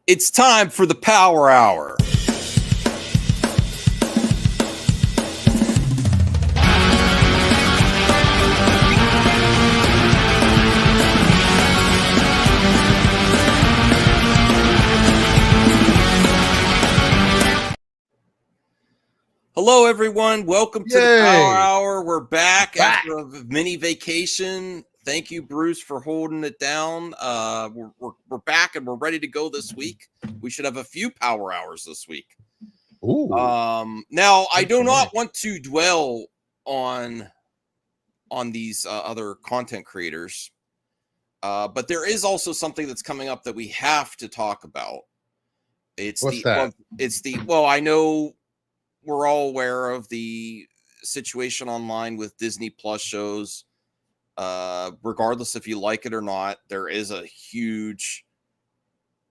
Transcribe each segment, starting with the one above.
It's time for the Power Hour. Hello, everyone. Welcome to the Power Hour. We're back after a mini vacation. Thank you, Bruce, for holding it down. We're back and we're ready to go this week. We should have a few Power Hours this week. Ooh. Now, I do not want to dwell on these other content creators, but there is also something that's coming up that we have to talk about. What's that? Well, I know we're all aware of the situation online with Disney Plus shows. Regardless if you like it or not, there is a huge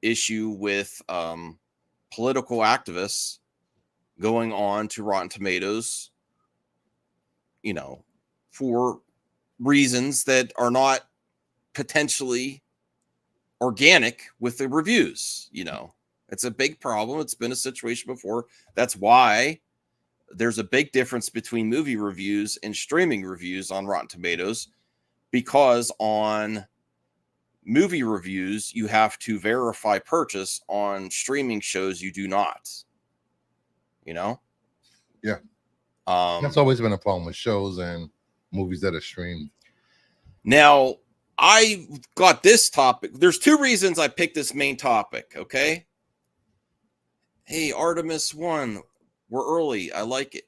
issue with political activists going on to Rotten Tomatoes, for reasons that are not potentially organic with the reviews. It's a big problem. It's been a situation before. That's why there's a big difference between movie reviews and streaming reviews on Rotten Tomatoes, because on movie reviews, you have to verify purchase. On streaming shows, you do not. Yeah. That's always been a problem with shows and movies that are streamed. Now, I got this topic. There's two reasons I picked this main topic, okay? Hey, Artemis 1, we're early. I like it.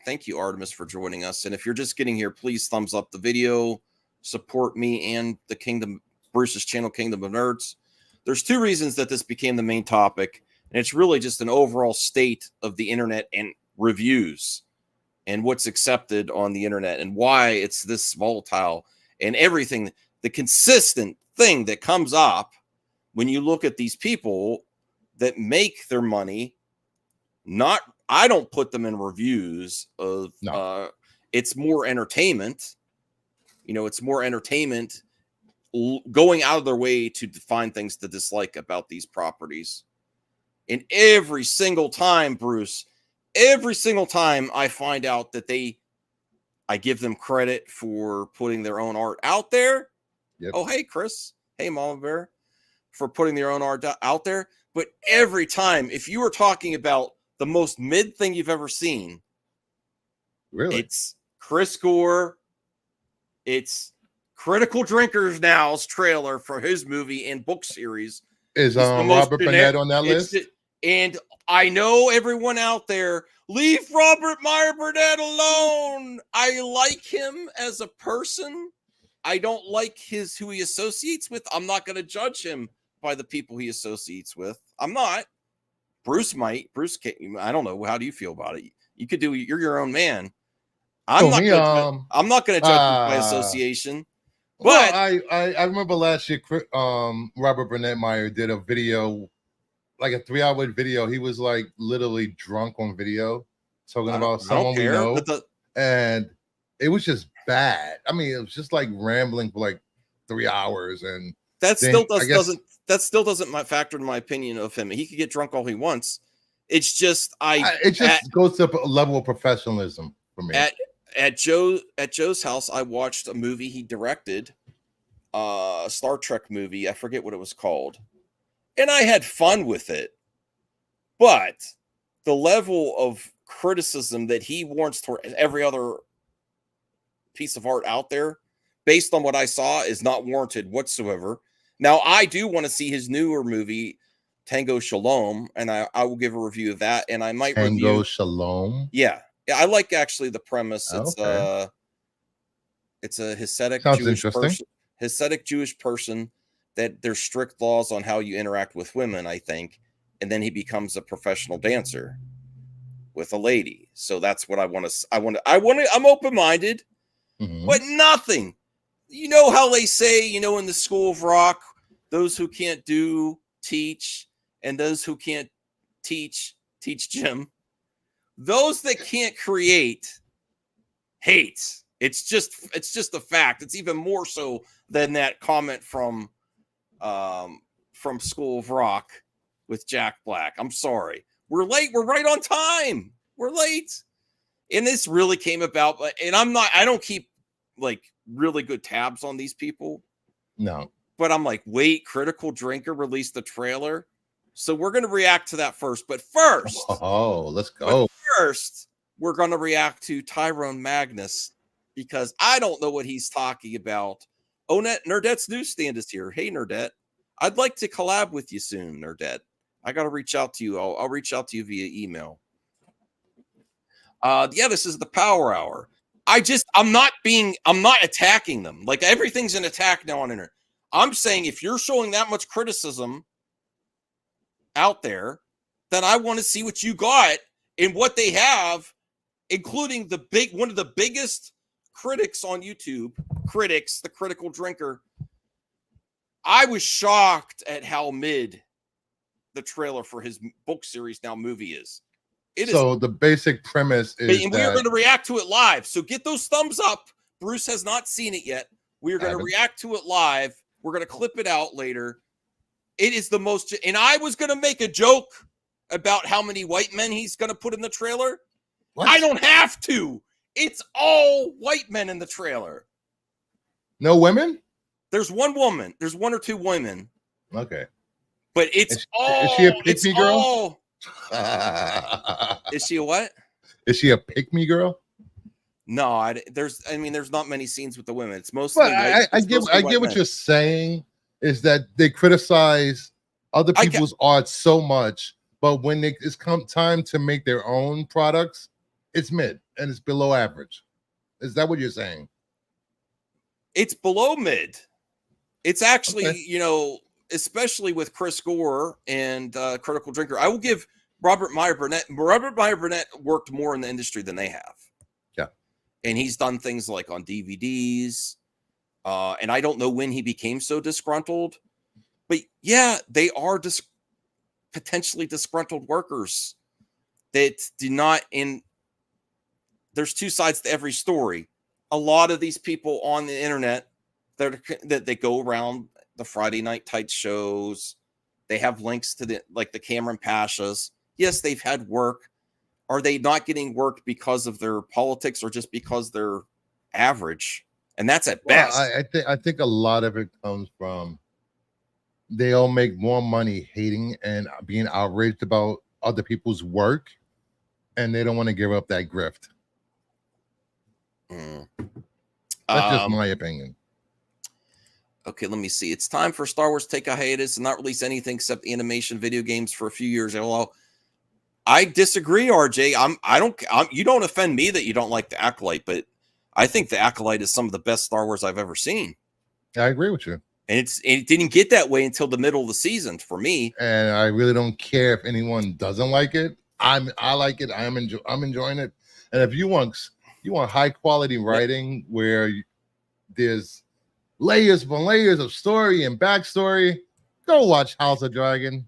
Thank you, Artemis, for joining us. And if you're just getting here, please thumbs up the video. Support me and the Bruce's channel, Kingdom of Nerds. There's two reasons that this became the main topic, and it's really just an overall state of the internet and reviews and what's accepted on the internet and why it's this volatile and everything. The consistent thing that comes up when you look at these people that make their money, I don't put them in reviews of, it's more entertainment. It's more entertainment going out of their way to find things to dislike about these properties. And every single time, Bruce, I find out that I give them credit for putting their own art out there. Yep. Oh, hey, Chris. Hey, Mama Bear, for putting their own art out there. But every time, if you were talking about the most mid thing you've ever seen, really, it's Chris Gore. It's Critical Drinkers Now's trailer for his movie and book series. Is Robert Burnett on that list? And I know everyone out there, leave Robert Meyer Burnett alone. I like him as a person. I don't like who he associates with. I'm not going to judge him by the people he associates with. I'm not. Bruce might. Bruce, I don't know. How do you feel about it? You could you're your own man. I'm not going to judge you by association. But I remember last year, Robert Burnett Meyer did a video, like a 3-hour video. He was like literally drunk on video, talking about someone we know, and it was just bad. I mean, it was just like rambling for like 3 hours, and that still doesn't factor in my opinion of him. He could get drunk all he wants. It's just goes to a level of professionalism for me. At Joe's house, I watched a movie he directed, a Star Trek movie. I forget what it was called, and I had fun with it. But the level of criticism that he warrants toward every other piece of art out there, based on what I saw, is not warranted whatsoever. Now, I do want to see his newer movie, Tango Shalom, and I will give a review of that. And I might Tango Shalom. Yeah, I like actually the premise. It's a Hasidic Jewish person that there's strict laws on how you interact with women, I think, and then he becomes a professional dancer with a lady. So that's what I want to. I'm open-minded, but nothing. You know how they say, in the School of Rock, those who can't do teach, and those who can't teach Jim. Those that can't create hate. It's just a fact. It's even more so than that comment from School of Rock with Jack Black. I'm sorry. We're late. We're right on time. We're late. And this really came about. And I don't keep like really good tabs on these people. No. But I'm like, wait, Critical Drinker released the trailer. So we're going to react to that first. But first. Oh, let's go. First, we're going to react to Tyrone Magnus because I don't know what he's talking about. Oh, Nerdette's newsstand is here. Hey, Nerdette. I'd like to collab with you soon, Nerdette. I got to reach out to you. I'll reach out to you via email. This is the Power Hour. I'm not attacking them. Like everything's an attack now on internet. I'm saying if you're showing that much criticism out there, then I want to see what you got and what they have, including one of the biggest critics on YouTube, the Critical Drinker. I was shocked at how mid the trailer for his book series now movie is. The basic premise is and we are going to react to it live. So get those thumbs up. Bruce has not seen it yet. We are going to react to it live. We're going to clip it out later. It is the most, and I was going to make a joke about how many white men he's going to put in the trailer. What? I don't have to. It's all white men in the trailer. No women? There's one woman. There's one or two women. Okay. But it's is she a pick-me girl? Is she a what? Is she a pick-me girl? No, there's not many scenes with the women. It's mostly. I get what you're saying. Is that they criticize other people's art so much, but when it's come time to make their own products, it's mid and it's below average. Is that what you're saying? It's below mid. It's actually, especially with Chris Gore and Critical Drinker. I will give Robert Meyer Burnett. Robert Meyer Burnett worked more in the industry than they have. Yeah. And he's done things like on DVDs. And I don't know when he became so disgruntled. But yeah, they are potentially disgruntled workers that do not there's two sides to every story. A lot of these people on the internet that they go around the Friday Night Tights shows, they have links to the Cameron Pashas. Yes, they've had work. Are they not getting work because of their politics or just because they're average? And that's at best. I think a lot of it comes from they all make more money hating and being outraged about other people's work, and they don't want to give up that grift. That's just my opinion. Okay, let me see. It's time for Star Wars to take a hiatus and not release anything except animation video games for a few years. Although I disagree, RJ. You don't offend me that you don't like the Acolyte, but I think the Acolyte is some of the best Star Wars I've ever seen. I agree with you. And it didn't get that way until the middle of the season for me. And I really don't care if anyone doesn't like it. I like it. I'm enjoying it. And if you want high quality writing where there's layers upon layers of story and backstory, go watch House of Dragon.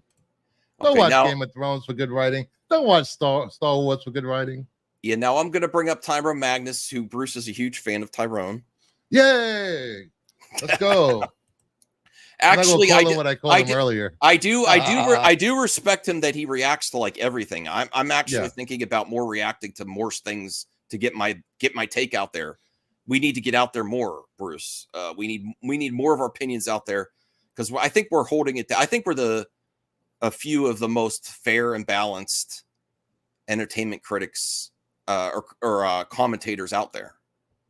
Go watch Game of Thrones for good writing. Don't watch Star Wars for good writing. Yeah, now I'm going to bring up Tyrone Magnus, who Bruce is a huge fan of Tyrone. Yay! Let's go. Actually, I do respect him that he reacts to like everything. I'm actually thinking about more reacting to more things to get my take out there. We need to get out there more, Bruce. We need more of our opinions out there because I think we're holding it. I think we're a few of the most fair and balanced entertainment critics or commentators out there.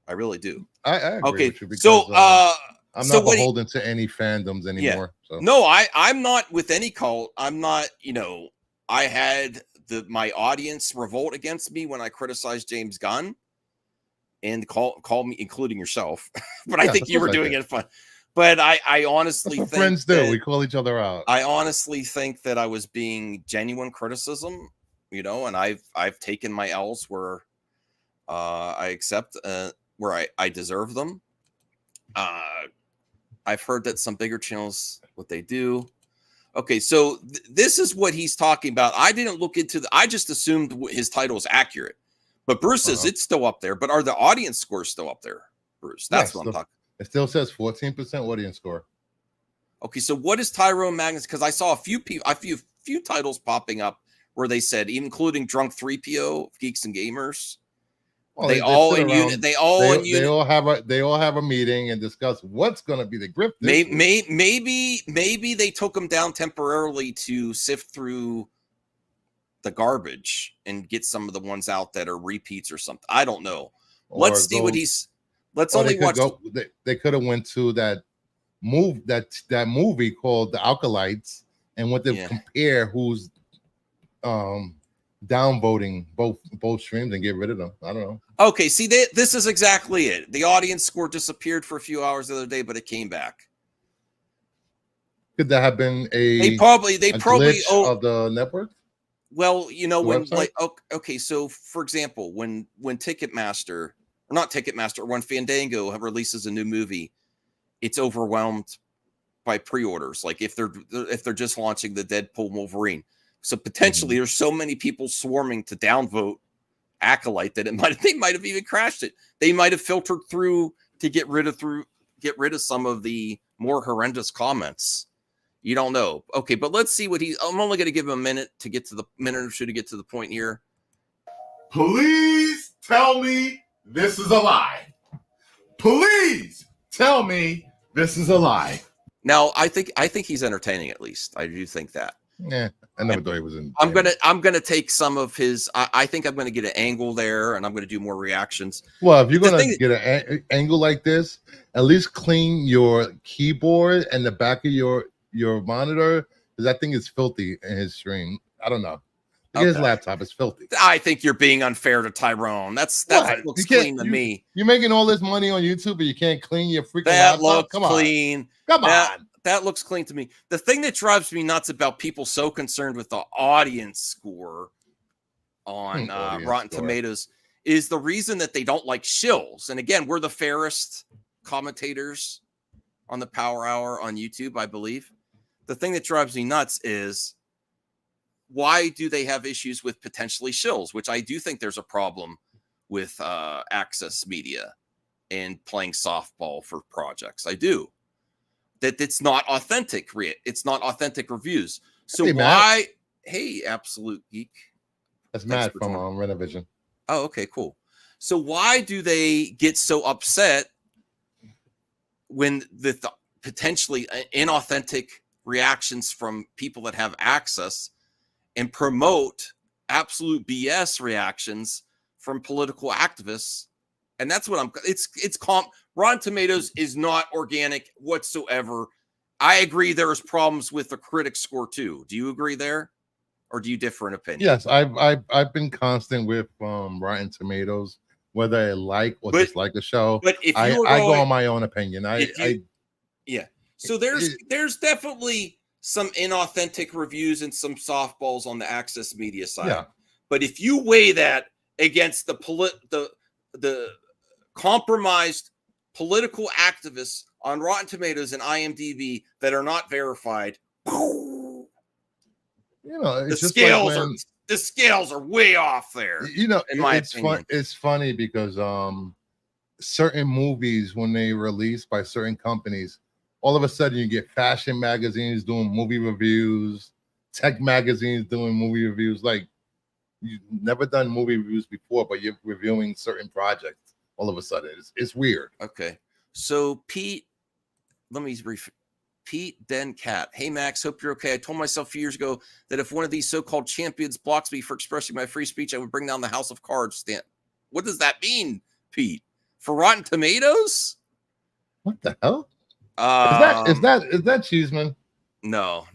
I really do. I agree with you because, so I'm not beholden to any fandoms anymore. Yeah. So. No, I'm not with any cult. I'm not, I had my audience revolt against me when I criticized James Gunn and call me, including yourself. But I think you were doing it fun. But I honestly think friends do. We call each other out. I honestly think that I was being genuine criticism, and I've taken my L's where I accept where I deserve them. I've heard that some bigger channels, what they do. Okay, so this is what he's talking about. I didn't look into I just assumed his title is accurate. But Bruce says it's still up there. But are the audience scores still up there, Bruce? That's what I'm talking. It still says 14% audience score. Okay, so what is Tyrone Magnus? Because I saw a few few titles popping up where they said, including Drunk 3PO, Geeks and Gamers. Well, they all in unit. They all have a meeting and discuss what's going to be the grip. Maybe they took them down temporarily to sift through the garbage and get some of the ones out that are repeats or something. I don't know. Let's see what he's. Let's only watch. They could have went to that movie called The Acolytes and went to compare who's downvoting both streams and get rid of them. I don't know. Okay, see, this is exactly it. The audience score disappeared for a few hours the other day, but it came back. Could that have been they probably glitch of the network? Well, you know, when website? Okay, so for example, when Ticketmaster, or not Ticketmaster, when Fandango releases a new movie, it's overwhelmed by pre-orders. Like if they're just launching the Deadpool Wolverine. So potentially there's so many people swarming to downvote Acolyte that they might have even crashed it. They might have filtered through to get rid of some of the more horrendous comments. You don't know. Okay, but let's see what I'm only going to give him a minute or two to get to the point here. Please tell me this is a lie. Please tell me this is a lie. Now, I think he's entertaining, at least. I do think that. Yeah, I never thought he was in. I'm gonna take some of his. I think I'm gonna get an angle there, and I'm gonna do more reactions. Well, if you're gonna get an angle like this, at least clean your keyboard and the back of your monitor, because that thing is filthy in his stream. I don't know. His laptop is filthy. I think you're being unfair to Tyrone. That looks clean to me. You're making all this money on YouTube, but you can't clean your freaking laptop. Looks clean. Come on. That looks clean to me. The thing that drives me nuts about people so concerned with the audience score on Rotten Tomatoes is the reason that they don't like shills. And again, we're the fairest commentators on the Power Hour on YouTube, I believe. The thing that drives me nuts is, why do they have issues with potentially shills? Which I do think there's a problem with Access Media and playing softball for projects. I do. That it's not authentic. It's not authentic reviews. So hey, why? Hey, Absolute Geek. That's Matt from Renovision. Oh, okay, cool. So why do they get so upset when the potentially inauthentic reactions from people that have access and promote absolute BS reactions from political activists? And that's what it's Rotten Tomatoes is not organic whatsoever. I agree there's problems with the critic score too. Do you agree there? Or do you differ in opinion? Yes, I've been constant with Rotten Tomatoes, whether I like or dislike the show. But if I go on my own opinion. Yeah. So there's definitely some inauthentic reviews and some softballs on the Access Media side. Yeah. But if you weigh that against the compromised political activists on Rotten Tomatoes and IMDb that are not verified, the scales are way off there. In my opinion. It's funny because certain movies, when they release by certain companies, all of a sudden you get fashion magazines doing movie reviews, tech magazines doing movie reviews. Like, you've never done movie reviews before, but you're reviewing certain projects all of a sudden. It's weird. Okay. So Pete Den Cat. Hey Max, hope you're okay. I told myself a few years ago that if one of these so-called champions blocks me for expressing my free speech, I would bring down the House of Cards stand. What does that mean, Pete? For Rotten Tomatoes? What the hell? Is that Cheeseman? No.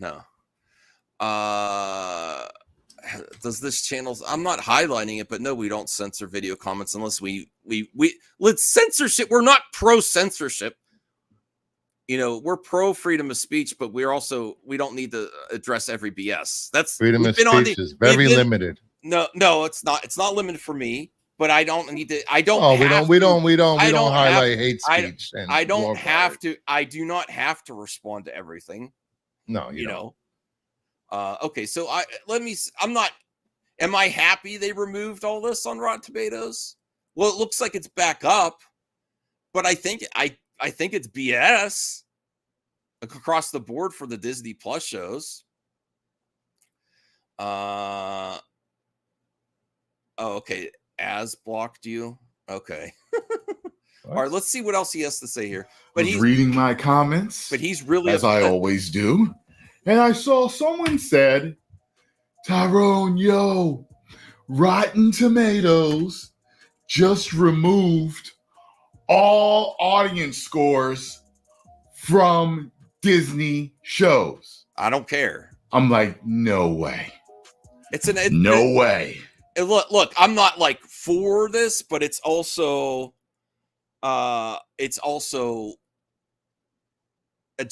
Does this channel? I'm not highlighting it, but no, we don't censor video comments unless we let's censorship. We're not pro censorship. We're pro freedom of speech, but we don't need to address every BS. That's freedom of speech is very limited. No, it's not. It's not limited for me. But I don't need to. I don't. Oh, we don't highlight hate speech. I don't have to. I do not have to respond to everything. No, you don't. Okay, so I'm not. Am I happy they removed all this on Rotten Tomatoes? Well, it looks like it's back up, but I think it's BS across the board for the Disney Plus shows. Oh, okay. As blocked you. Okay. All right, let's see what else he has to say here. But he's reading my comments. But he's really as I always do. And I saw someone said, Tyrone, yo, Rotten Tomatoes just removed all audience scores from Disney shows. I don't care. I'm like, no way. No way. Look, I'm not like for this, but it's also it's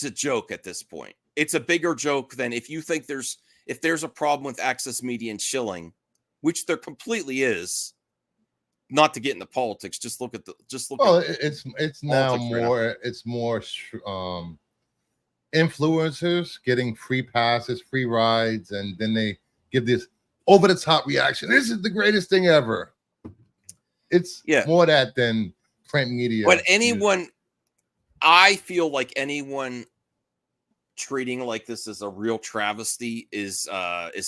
a joke at this point. It's a bigger joke than if you think there's a problem with Access Media and shilling, which there completely is. Not to get into politics, just look at it's now more right, it's more influencers getting free passes, free rides, and then they give this over the top reaction. This is the greatest thing ever. It's more that than print media. But I feel like anyone treating like this as a real travesty is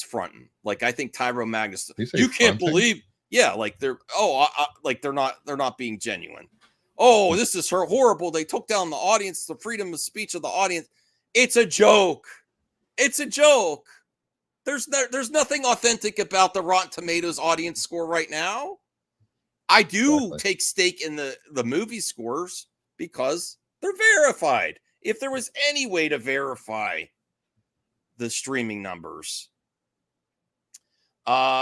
fronting. Like I think Tyrone Magnus, you can't believe. Yeah, like they're not being genuine. Oh, this is horrible. They took down the audience, the freedom of speech of the audience. It's a joke. It's a joke. There's nothing authentic about the Rotten Tomatoes audience score right now. I do take stake in the movie scores because they're verified. If there was any way to verify the streaming numbers.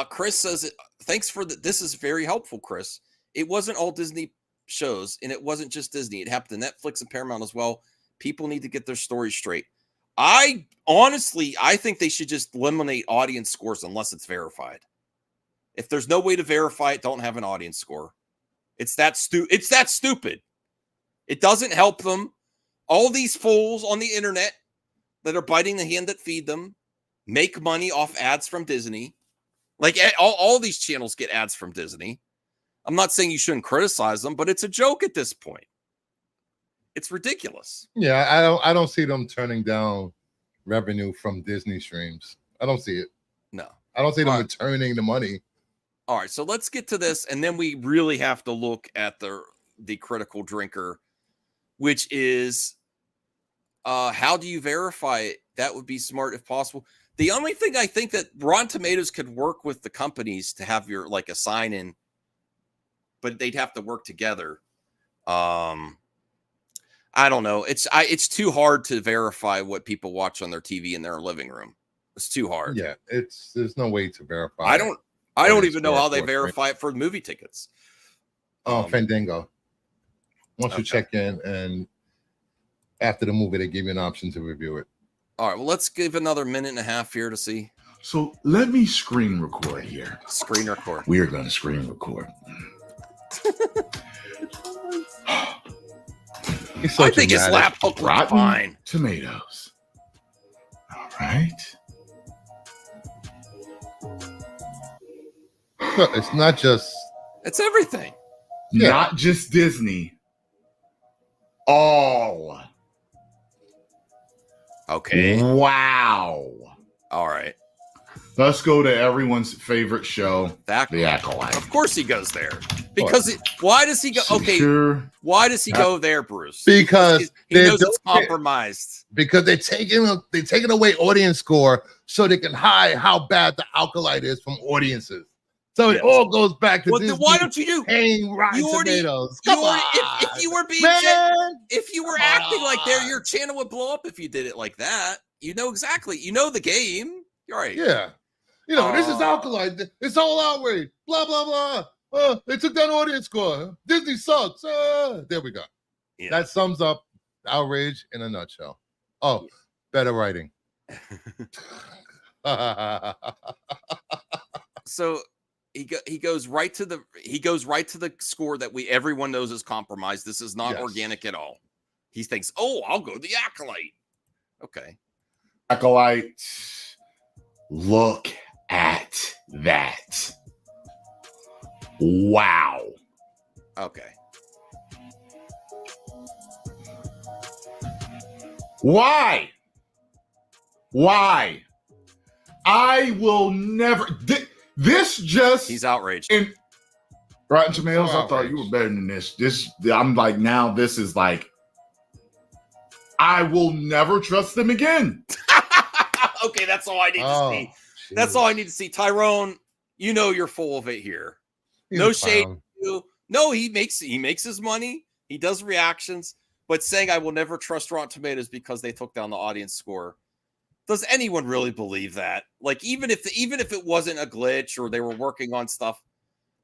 Chris says, thanks for this is very helpful, Chris. It wasn't all Disney shows, and it wasn't just Disney. It happened to Netflix and Paramount as well. People need to get their stories straight. I think they should just eliminate audience scores unless it's verified. If there's no way to verify it, don't have an audience score. It's that stupid. It doesn't help them. All these fools on the internet that are biting the hand that feed them make money off ads from Disney. Like all these channels get ads from Disney. I'm not saying you shouldn't criticize them, but it's a joke at this point. It's ridiculous. Yeah, I don't see them turning down revenue from Disney streams. I don't see it. No. I don't see them returning the money. All right, so let's get to this, and then we really have to look at the critical drinker, which is how do you verify it? That would be smart if possible. The only thing I think that Rotten Tomatoes could work with the companies to have your like a sign in, but they'd have to work together. I don't know. It's too hard to verify what people watch on their TV in their living room. It's too hard. Yeah, there's no way to verify. I don't even know how they verify it for movie tickets. Fandango. Once you check in, and after the movie, they give you an option to review it. All right, well, let's give another minute and a half here to see. So let me screen record here. Screen record. We are going to screen record. I think his laptop was fine. Tomatoes. All right. It's not just. It's everything. Not just Disney. All. Okay. Wow. All right. Let's go to everyone's favorite show, The Acolyte. Of course he goes there. Because why does he go? Okay. Sure. Why does he go there, Bruce? Because he knows it's compromised. Because they're taking away audience score so they can hide how bad the Acolyte is from audiences. So it all goes back to Disney. Why don't you do paying Rotten Tomatoes? If you were being if you were acting like there, your channel would blow up if you did it like that. You know exactly. You know the game. You're right. Yeah. You know, this is Acolyte. It's all outrage. Blah blah blah. They took down audience score. Disney sucks. There we go. Yeah. That sums up outrage in a nutshell. Oh, better writing. So he goes right to the score that everyone knows is compromised. This is not organic at all. He thinks, oh, I'll go the Acolyte. Okay. Acolyte. Look at that. Wow. Okay. Why? I will never. This just. He's outraged. And Rotten Tomatoes, I thought you were better than this. I'm like, now this is like, I will never trust them again. Okay, that's all I need to see. Geez. That's all I need to see. Tyrone, you know you're full of it here. No shade. No, he makes his money. He does reactions, but saying I will never trust Rotten Tomatoes because they took down the audience score. Does anyone really believe that? Like, even if it wasn't a glitch or they were working on stuff,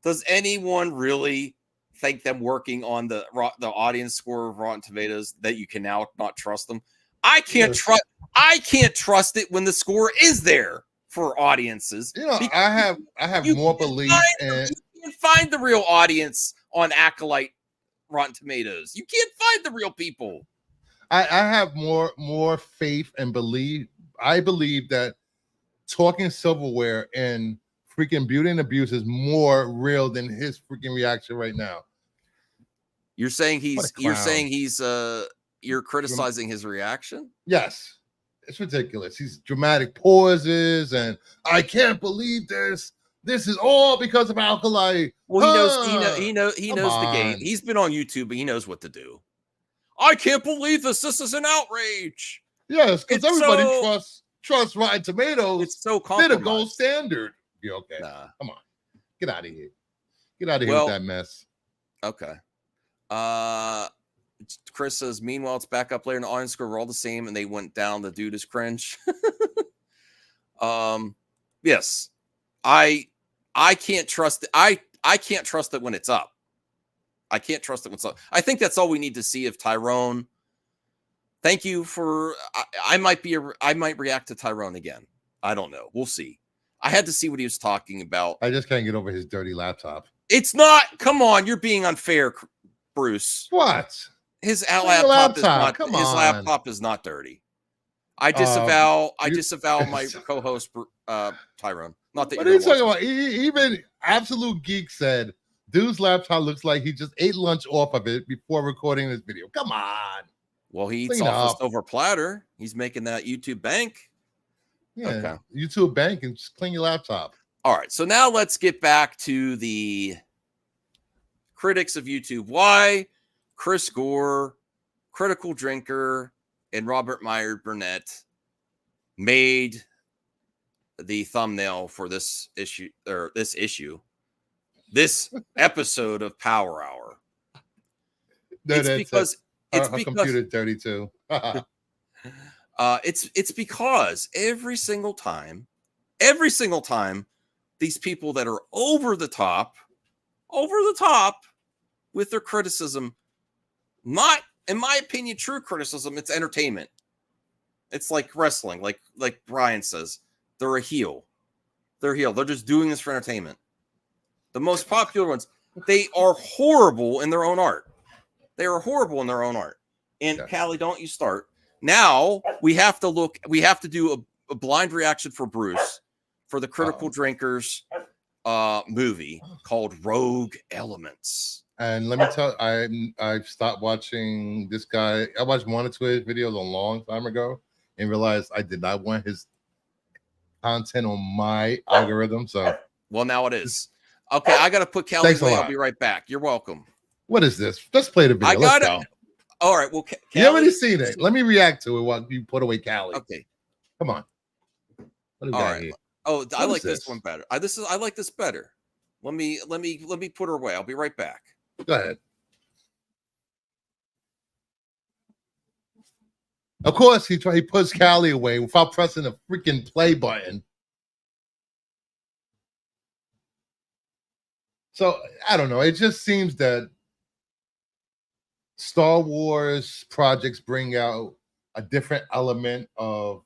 does anyone really think them working on the audience score of Rotten Tomatoes that you can now not trust them? I can't trust it when the score is there for audiences. You know, I have more belief in. You can't find the real audience on Acolyte Rotten Tomatoes. You can't find the real people. I have more faith and belief. I believe that talking silverware and freaking Beauty and Abuse is more real than his freaking reaction right now. You're saying you're criticizing his reaction? Yes. It's ridiculous. He's dramatic pauses and I can't believe this. This is all because of Acolyte. Well, he knows the game. He's been on YouTube, but he knows what to do. I can't believe this. This is an outrage. Yes, because everybody trusts Rotten Tomatoes. It's so compromised. They're the gold standard. Yeah, okay. Nah. Come on. Get out of here. Get out of here with that mess. Okay. Chris says, meanwhile, it's back up later in the audience score. We're all the same, and they went down. The dude is cringe. Yes. I can't trust it. I can't trust it when it's up. I can't trust it when it's up. I think that's all we need to see of Tyrone. Thank you for. I might react to Tyrone again. I don't know. We'll see. I had to see what he was talking about. I just can't get over his dirty laptop. It's not. Come on, you're being unfair, Bruce. What? His laptop is not dirty. I disavow. I disavow my co-host Tyrone. Not that. What are you talking about? Even Absolute Geek said, "Dude's laptop looks like he just ate lunch off of it before recording this video." Come on. Well, he eats off a silver platter. He's making that YouTube bank. Yeah, okay. YouTube bank and just clean your laptop. All right. So now let's get back to the critics of YouTube. Why Chris Gore, Critical Drinker, and Robert Meyer Burnett made the thumbnail for this episode of Power Hour. It's because computer 32. It's because every single time these people that are over the top with their criticism, not in my opinion true criticism, it's entertainment. It's like wrestling, like Brian says, they're a heel. They're just doing this for entertainment. The most popular ones, they are horrible in their own art. And Callie, don't you start. Now we have to do a blind reaction for Bruce for the Critical Drinkers movie called Rogue Elements. And let me tell you, I've stopped watching this guy. I watched one or two of his videos a long time ago and realized I did not want his content on my algorithm. So well, now it is. Okay, I gotta put Callie away. I'll be right back. You're welcome. What is this? Let's play the video. Let's go. All right. Well, Callie, you already seen it. Let me react to it while you put away Callie. Okay. Come on. All right. Here? Oh, I like this one better. I like this better. Let me put her away. I'll be right back. Go ahead. Of course, he puts Callie away without pressing the freaking play button. So I don't know. It just seems that Star Wars projects bring out a different element of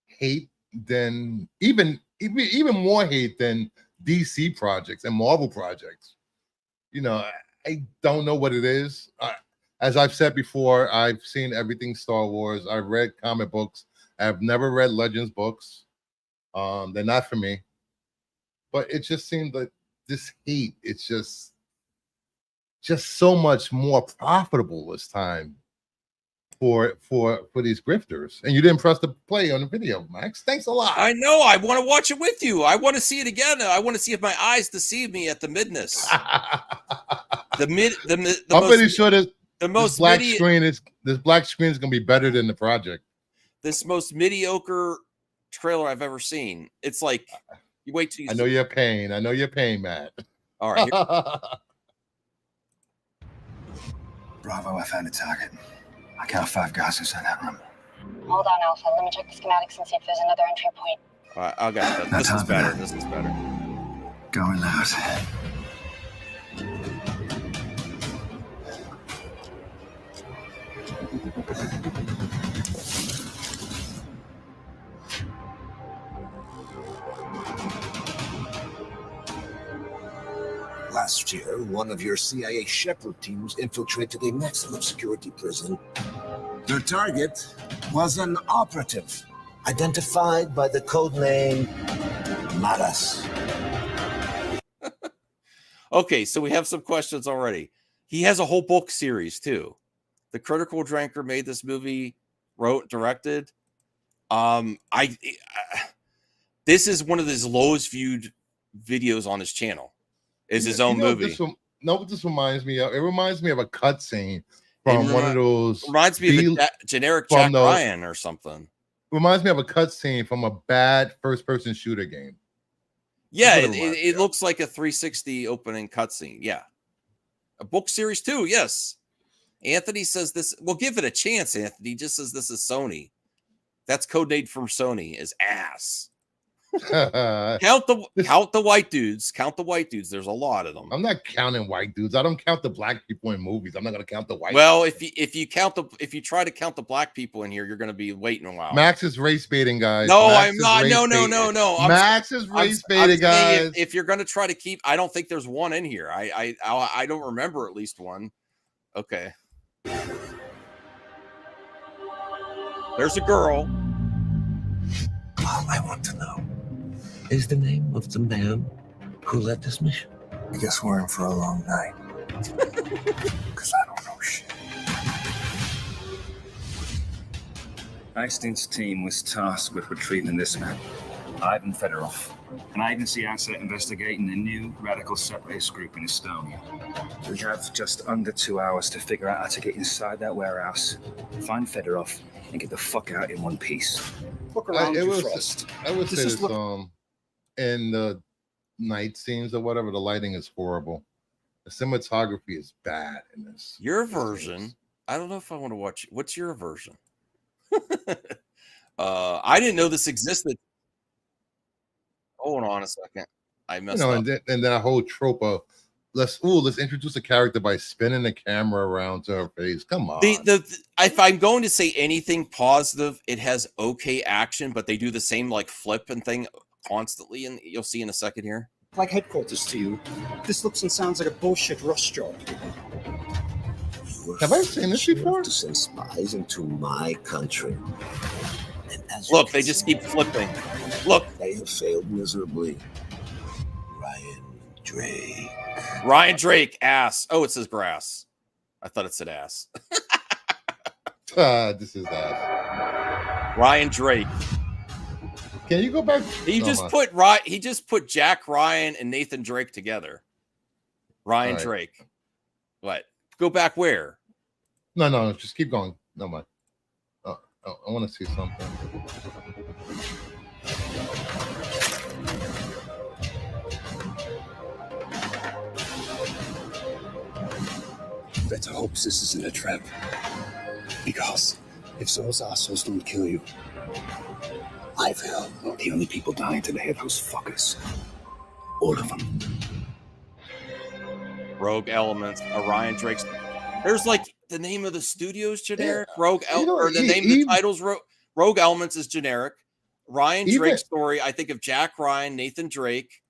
hate than even more hate than DC projects and Marvel projects. You know, I don't know what it is. As I've said before, I've seen everything Star Wars. I've read comic books. I've never read Legends books. They're not for me. But it just seemed like this hate, it's just so much more profitable this time. for these grifters, and you didn't press the play on the video, Max. Thanks a lot. I know. I want to watch it with you. I want to see it again. I want to see if my eyes deceive me at the midness. I'm pretty sure this black screen is going to be better than the project. This most mediocre trailer I've ever seen. It's like you wait till you. I know your pain. I know your pain, Matt. All right. Bravo, I found a target. I count 5 guys inside that room. Hold on, Alpha. Let me check the schematics and see if there's another entry point. All right, I got that. This is better. This is better. Going loud. Last year, one of your CIA Shepherd teams infiltrated a maximum security prison. Their target was an operative, identified by the codename Magnus. Okay, so we have some questions already. He has a whole book series too. The Critical Drinker made this movie, wrote, directed. This is one of his lowest viewed videos on his channel. Is his own movie. This reminds me of. It reminds me of a cutscene from one of those. Reminds me of a generic Jack Ryan or something. Reminds me of a cutscene from a bad first-person shooter game. Yeah, it looks like a 360 opening cutscene. Yeah, a book series too. Yes, Anthony says this. We'll give it a chance. Anthony just says this is Sony. That's codename from Sony is ass. Count the white dudes. Count the white dudes. There's a lot of them. I'm not counting white dudes. I don't count the black people in movies. I'm not going to count the white. Well, if you try to count the black people in here, you're going to be waiting a while. Max is race baiting, guys. No, I'm not. No. Max is race baiting, guys. If you're going to try to keep, I don't think there's one in here. I don't remember at least one. Okay. There's a girl. All I want to know is the name of the man who led this mission. I guess we're in for a long night. Because I don't know shit. Einstein's team was tasked with retrieving this man, Ivan Fedorov, an agency asset investigating the new radical separatist group in Estonia. We have just under 2 hours to figure out how to get inside that warehouse, find Fedorov, and get the fuck out in one piece. Look around you, Frost. I would say this, in the night scenes or whatever, the lighting is horrible. The cinematography is bad in this. Your version, I don't know if I want to watch it. What's your version? I didn't know this existed. Hold on a second. I messed up. And then a whole trope of let's introduce a character by spinning the camera around to her face. Come on. If I'm going to say anything positive, it has okay action, but they do the same like flip and thing constantly, and you'll see in a second here. Like headquarters to you. This looks and sounds like a bullshit rush job. Have I seen this before? To send spies into my country. And look, they just keep flipping. Look, they have failed miserably. Ryan Drake, ass. Oh, it says grass. I thought it said ass. This is ass. Ryan Drake. Can you go back? He just put Jack Ryan and Nathan Drake together. Ryan Drake. What? Go back where? No, just keep going. No mind. Oh, I want to see something. Better hope this isn't a trap. Because if those assholes don't kill you, I will. The only people dying today are those fuckers. All of them. Rogue Elements, Ryan Drake's. There's like the name of the studio's generic. Rogue the title's Rogue Elements is generic. Ryan Drake's story, I think of Jack Ryan, Nathan Drake.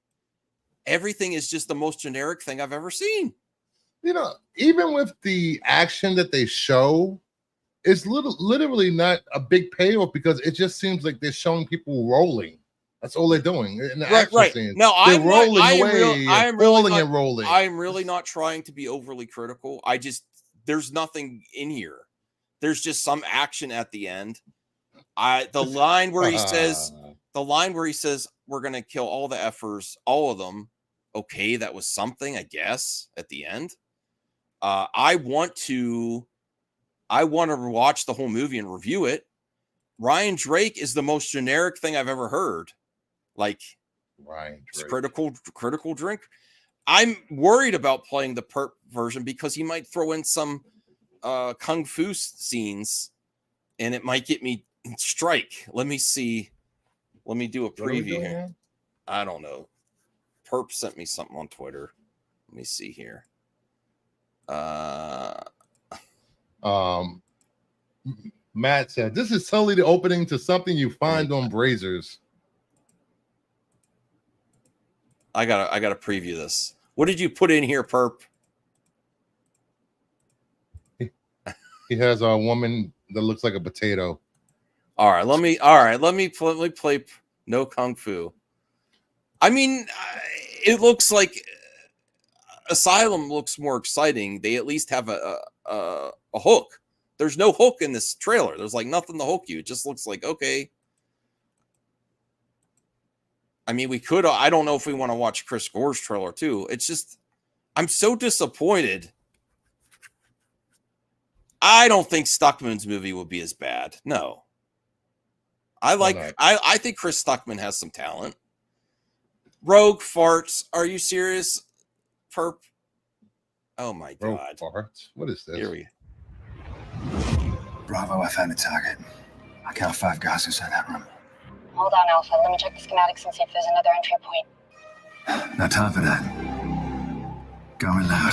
Everything is just the most generic thing I've ever seen. Even with the action that they show, it's literally not a big payoff because it just seems like they're showing people rolling. That's all they're doing. In the action scenes. No, I'm really not trying to be overly critical. There's nothing in here There's just some action at the end. The line where he says we're gonna kill all the effers, all of them. Okay, that was something, I guess, at the end. I want to watch the whole movie and review it. Ryan Drake is the most generic thing I've ever heard. Like Ryan Drake. Critical drink. I'm worried about playing the perp version because he might throw in some kung fu scenes and it might get me strike. Let me see. Let me do a preview here. I don't know. Perp sent me something on Twitter. Let me see here. Matt said, this is totally the opening to something you find on Brazers. I gotta preview this. What did you put in here, Perp? He has a woman that looks like a potato. All right, let me play No Kung Fu. I mean, it looks like Asylum looks more exciting. They at least have a hook. There's no hook in this trailer. There's like nothing to hook you. It just looks like, okay. I mean, we could. I don't know if we want to watch Chris Gore's trailer too. It's just, I'm so disappointed. I don't think Stuckman's movie will be as bad. No. I think Chris Stuckman has some talent. Rogue farts. Are you serious, Perp? Oh my God. Rogue farts? What is this? Here we go. Bravo, I found a target. I count 5 guys inside that room. Hold on, Alpha. Let me check the schematics and see if there's another entry point. No time for that. Going loud.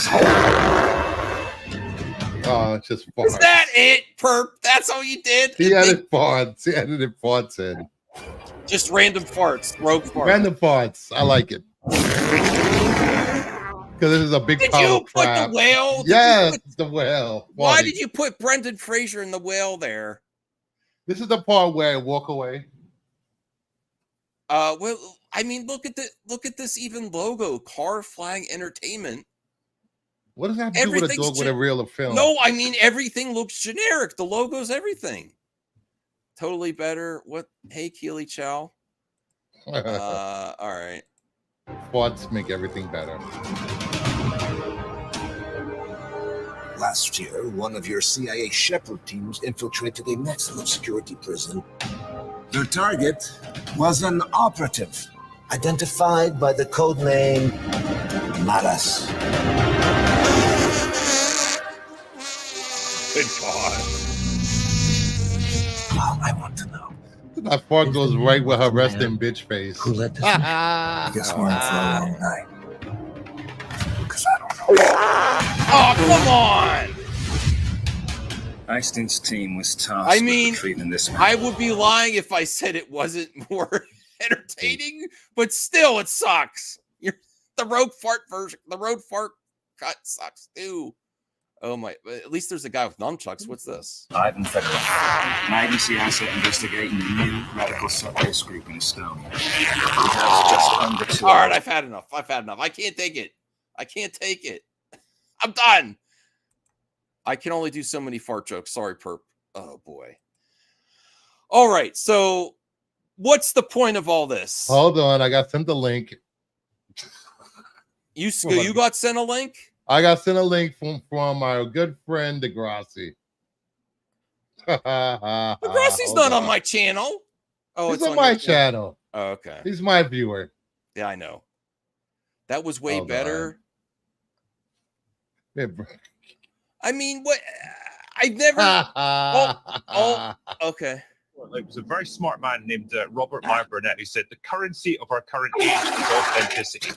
Oh, it's just farts. Is that it, Perp? That's all you did? He added farts. He added farts in. Just random farts. Rogue farts. Random farts. I like it. Because this is a big pile of crap. Did you put the whale? Yes, the whale. Why did you put Brendan Fraser in the whale there? This is the part where I walk away. Well, I mean, look at this even logo, Car Flag Entertainment. What does that have to do with a dog with a reel of film? No, I mean everything looks generic. The logo's everything. Totally better. What? Hey, Keely Chow. All right. Farts make everything better. Last year, one of your CIA Shepherd teams infiltrated a maximum security prison. Their target was an operative, identified by the codename Magnus. Good God. Well, I want to know. That fart goes right with her resting bitch face. Who led this? I guess we're in for a long night. Because I don't know. Oh, come on! Eiston's team was tasked with retrieving this man. I would be lying if I said it wasn't more entertaining, but still, it sucks. The rogue fart version, the rogue fart cut sucks too. Oh my! At least there's a guy with nunchucks. What's this? Ivan Fedorov, an agency asset investigating the new radical separatist group in Estonia. All right, I've had enough. I can't take it. I'm done. I can only do so many fart jokes. Sorry, Perp. Oh boy. All right. So, what's the point of all this? Hold on, I got sent the link. You got sent a link? I got sent a link from my good friend Degrassi. Degrassi's not on my channel. Oh, he's on my channel. Oh, okay. He's my viewer. Yeah, I know. That was way better. I mean, what? I've never. Okay. Well, it was a very smart man named Robert Meyer Burnett who said the currency of our current age is authenticity,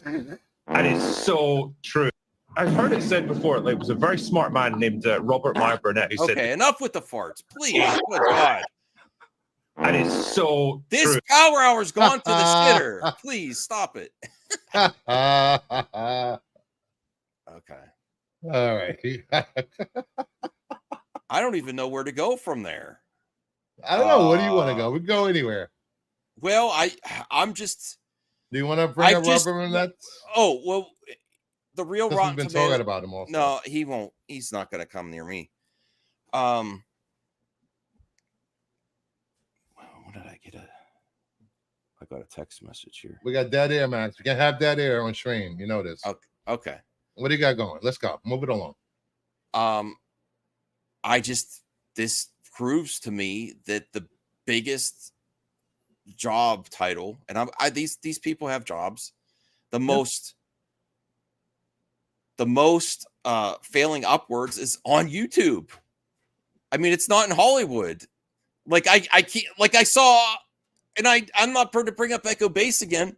and it's so true. I've heard it said before. Like, it was a very smart man named Robert Meyer Burnett who said. Okay, enough with the farts, please. Good God. And it's so this true. power hour's gone to the shitter. Please stop it. Okay. All right. I don't even know where to go from there. I don't know. Where do you want to go? We can go anywhere. Well, I'm just. Do you want to bring up Robert Burnett? Oh well, the real Rotten We've been Tomatoes. talking about him also. No, he won't. He's not going to come near me. got a text message here. We got dead air, Max. We can't have dead air on stream. You know this. Okay. What do you got going? Let's go. Move it along. This proves to me that the biggest job title, and these people have jobs, the most failing upwards is on YouTube. I mean, it's not in Hollywood. Like I can't, like I saw, and I'm not to bring up Echo Base again,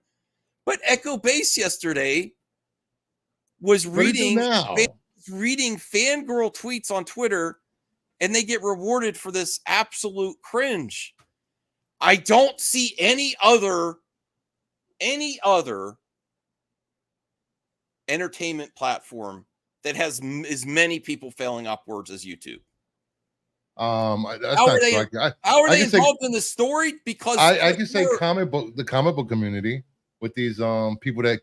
but Echo Base yesterday was reading fangirl tweets on Twitter, and they get rewarded for this absolute cringe. I don't see any other entertainment platform that has as many people failing upwards as YouTube. That's how not are they, striking. how are they involved in the story? Because I can say the comic book community with these people that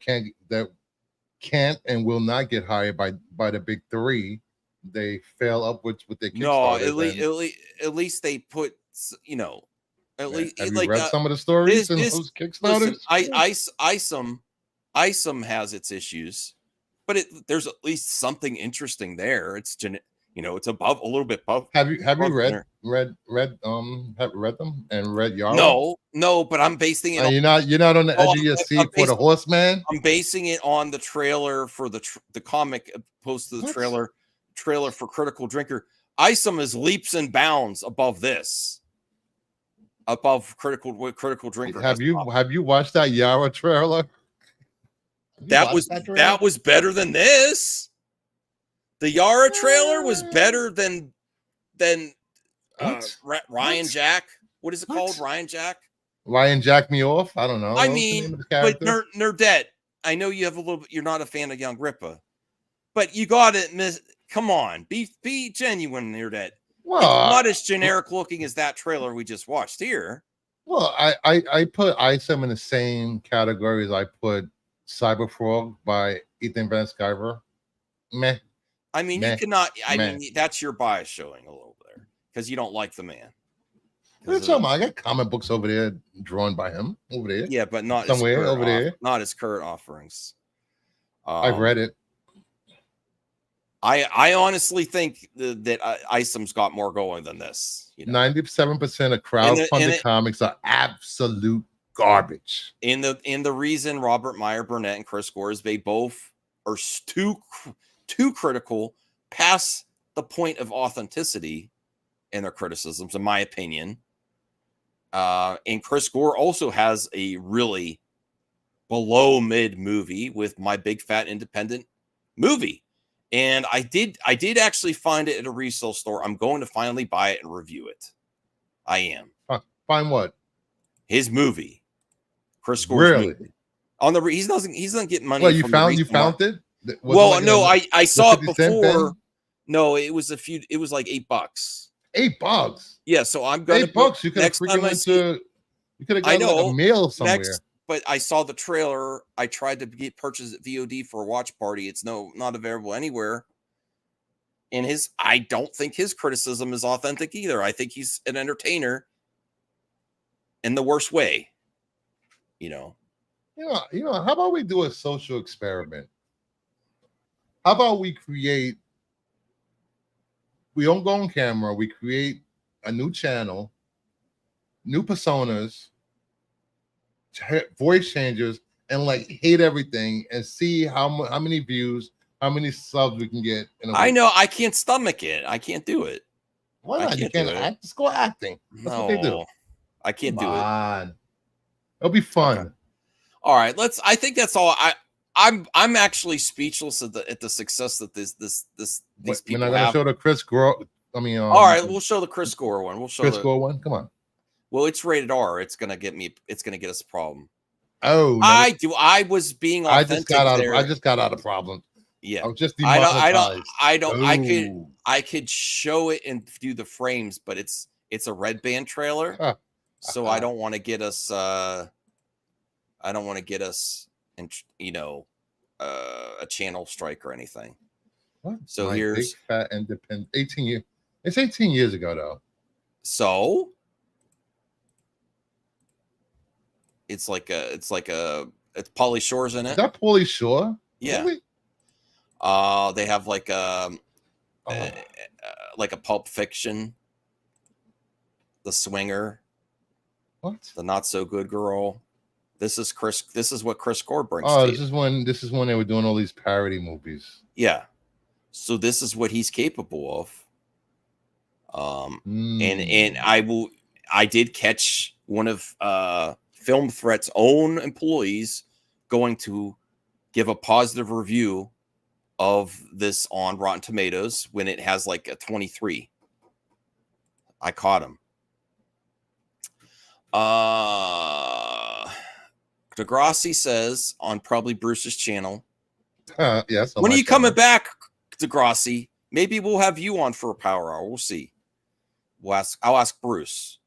can't and will not get hired by the big three. They fail upwards with their Kickstarter. No, at least they put, you know, at least have you read some of the stories in those Kickstarters? Listen, ISOM has its issues, but there's at least something interesting there. It's it's above a little bit above. Have you read them and read Yara? No, but I'm basing it. You're not on the edge of your seat for the Horseman. I'm basing it on the trailer for the comic, opposed to the trailer for Critical Drinker. ISOM is leaps and bounds above this. Above Critical Drinker. Have you watched that Yara trailer? That was better than this. The Yara trailer was better than Ryan Jack. What is it called? Ryan Jack? Ryan Jack Me Off? I don't know. I mean, but Nerdette, I know you have a little bit, you're not a fan of Young Rippa, but you got to come on, be genuine, Nerdette. Well, it's not as generic looking as that trailer we just watched here. Well, I put ISOM in the same category as I put Cyberfrog by Ethan Van Sciver. Meh. I mean, you cannot. I mean, that's your bias showing a little there because you don't like the man. What are I got comic books over there drawn by him over there. Yeah, but not somewhere over there. Not his current offerings. I've read it. I honestly think that ISOM's got more going than this. 97% of crowdfunded comics are absolute garbage. In the reason Robert Meyer Burnett and Chris Gorsby both are too critical past the point of authenticity in their criticisms, in my opinion. And Chris Gore also has a really below mid movie with My Big Fat Independent Movie. And I did actually find it at a resale store. I'm going to finally buy it and review it. I am. Find what? His movie. Chris Gore's movie. On the he doesn't get money. Well, you found it? Well, no, I saw it before. No, it was like $8. $8. Yeah, so I'm gonna $8. You could have gotten a meal somewhere. But I saw the trailer. I tried to purchase it VOD for a watch party. It's not available anywhere. And I don't think his criticism is authentic either. I think he's an entertainer in the worst way. How about we do a social experiment? How about we don't go on camera, we create a new channel, new personas, voice changers, and hate everything and see how many views, how many subs we can get. I know I can't stomach it. I can't do it. Why not? You can't act. Just go acting. That's what they do. I can't do it. It'll be fun. Okay. All right, I think that's all. I'm actually speechless at the success that these people have. We're not gonna show the Chris Gore. All right, we'll show the Chris Gore one. We'll show Chris Gore one. Come on. Well, it's rated R. It's gonna get us a problem. Oh, no. I was being authentic. I just got out of problem. Yeah, I was just demonetized. I don't. I could show it and do the frames, but it's a Red Band trailer, so I don't want to get us. I don't want to get us, a channel strike or anything. What? So here's Big Fat Independent. 18 years. It's 18 years ago, though. So It's like it's Pauly Shore's in it. Is that Pauly Shore? Yeah. Really? They have like a Pulp Fiction, The Swinger, what? The Not So Good Girl. This is what Chris Gore brings. Oh, to this is when they were doing all these parody movies. Yeah. So this is what he's capable of. And I did catch one of Film Threat's own employees going to give a positive review of this on Rotten Tomatoes when it has like a 23. I caught him. Degrassi says on probably Bruce's channel. Yes. When are you coming back, Degrassi? Maybe we'll have you on for a power hour. We'll see. I'll ask Bruce.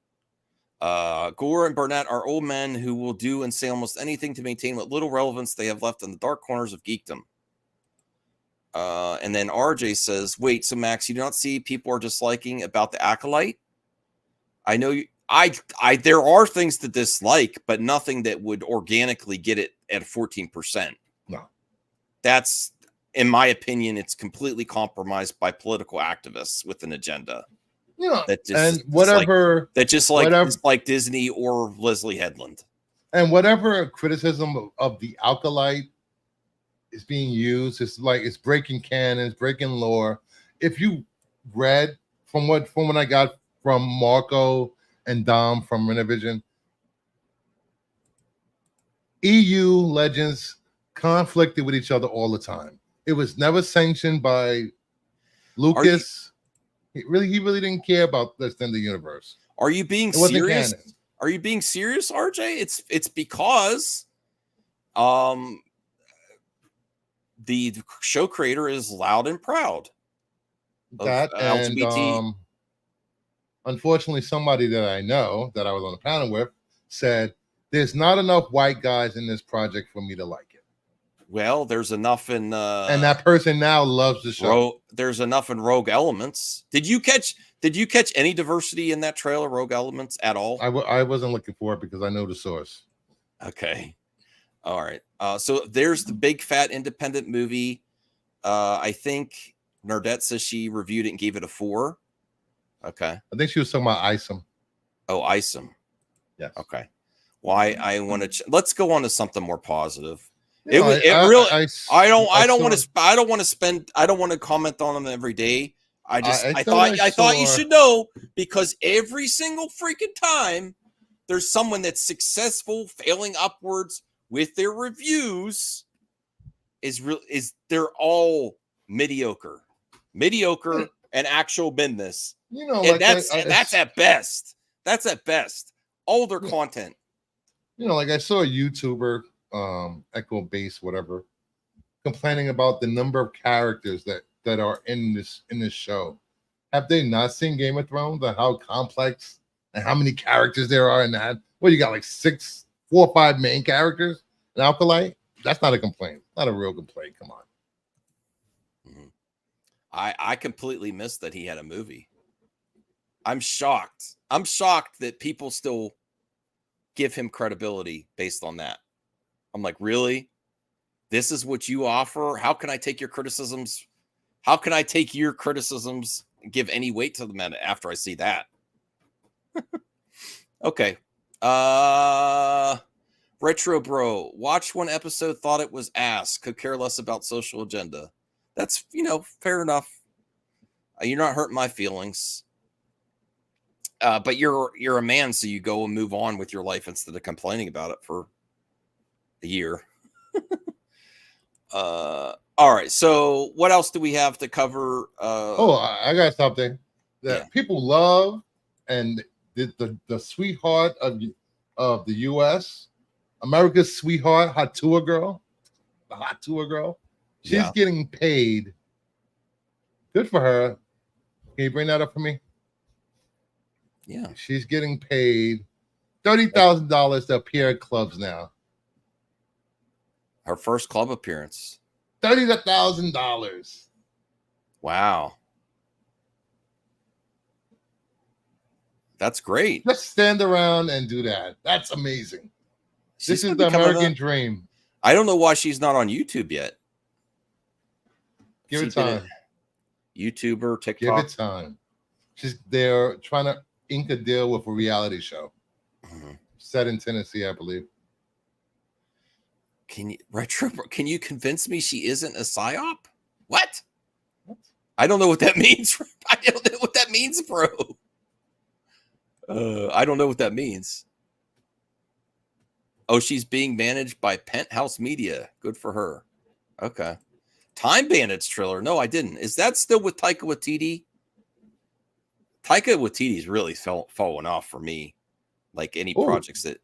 Gore and Burnett are old men who will do and say almost anything to maintain what little relevance they have left in the dark corners of geekdom. And then RJ says, wait, so Max, you do not see people are disliking about the Acolyte? I know there are things to dislike, but nothing that would organically get it at 14%. No. That's, in my opinion, it's completely compromised by political activists with an agenda. That just like Disney or Leslie Headland. And whatever criticism of the Acolyte is being used, it's breaking canons, breaking lore. If you read from what I got from Marco and Dom from Renovision, EU legends conflicted with each other all the time. It was never sanctioned by Lucas. He really didn't care about the extended universe. Are you being serious? Are you being serious, RJ? It's because the show creator is loud and proud. That and LGBT. Unfortunately, somebody that I know that I was on the panel with said there's not enough white guys in this project for me to like it. Well, there's enough in and that person now loves the show. There's enough in Rogue Elements. Did you catch any diversity in that trailer, Rogue Elements, at all? I wasn't looking for it because I know the source. Okay. All right. So there's the big fat independent movie. I think Nerdette says she reviewed it and gave it a 4. Okay. I think she was talking about Isom. Oh, Isom. Yes. Okay. Well, I want to let's go on to something more positive. I don't want to comment on them every day. I thought you should know, because every single freaking time there's someone that's successful failing upwards with their reviews they're all mediocre and actual business. And that's at best. That's at best. All their content. Like I saw a YouTuber, Echo Base, whatever, complaining about the number of characters that are in this show. Have they not seen Game of Thrones and how complex and how many characters there are in that? Well, you got like 4 or 5 main characters in Acolyte. That's not a complaint. Not a real complaint. Come on. Mm-hmm. I completely missed that he had a movie. I'm shocked. I'm shocked that people still give him credibility based on that. I'm like, really? This is what you offer? How can I take your criticisms? How can I take your criticisms and give any weight to them after I see that? Okay. Retro Bro, watched one episode, thought it was ass, could care less about social agenda. That's, fair enough. You're not hurting my feelings. But you're a man, so you go and move on with your life instead of complaining about it for a year. All right. So what else do we have to cover? I got something that people love, and the sweetheart of the U.S., America's sweetheart, Hatua girl, the Hatua girl. She's getting paid. Good for her. Can you bring that up for me? Yeah. She's getting paid $30,000 to appear at clubs now. Her first club appearance. $30,000. Wow. That's great. Just stand around and do that. That's amazing. This is the American dream. I don't know why she's not on YouTube yet. Give it time. YouTuber, TikTok. Give it time. They're trying to ink a deal with a reality show set in Tennessee, I believe. Can you convince me she isn't a psyop? What? I don't know what that means. I don't know what that means, bro. I don't know what that means. Oh, she's being managed by Penthouse Media. Good for her. Okay. Time Bandits trailer. No, I didn't. Is that still with Taika Waititi? Taika Waititi's really fallen off for me. Like any projects that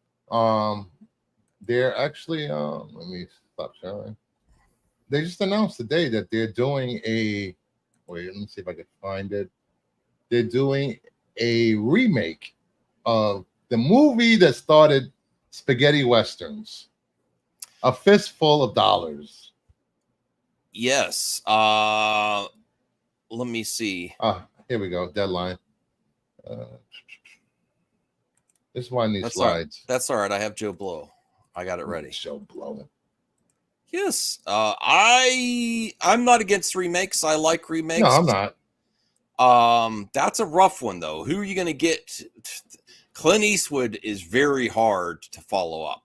they're actually let me stop sharing. They just announced today that they're doing a let me see if I can find it. They're doing a remake of the movie that started spaghetti westerns, A Fistful of Dollars. Yes. Let me see. Here we go. Deadline. This is one of these slides. That's all right. I have Joe Blow. I got it ready. Joe Blow. Yes. I'm not against remakes. I like remakes. No, I'm not. That's a rough one though. Who are you going to get? Clint Eastwood is very hard to follow up.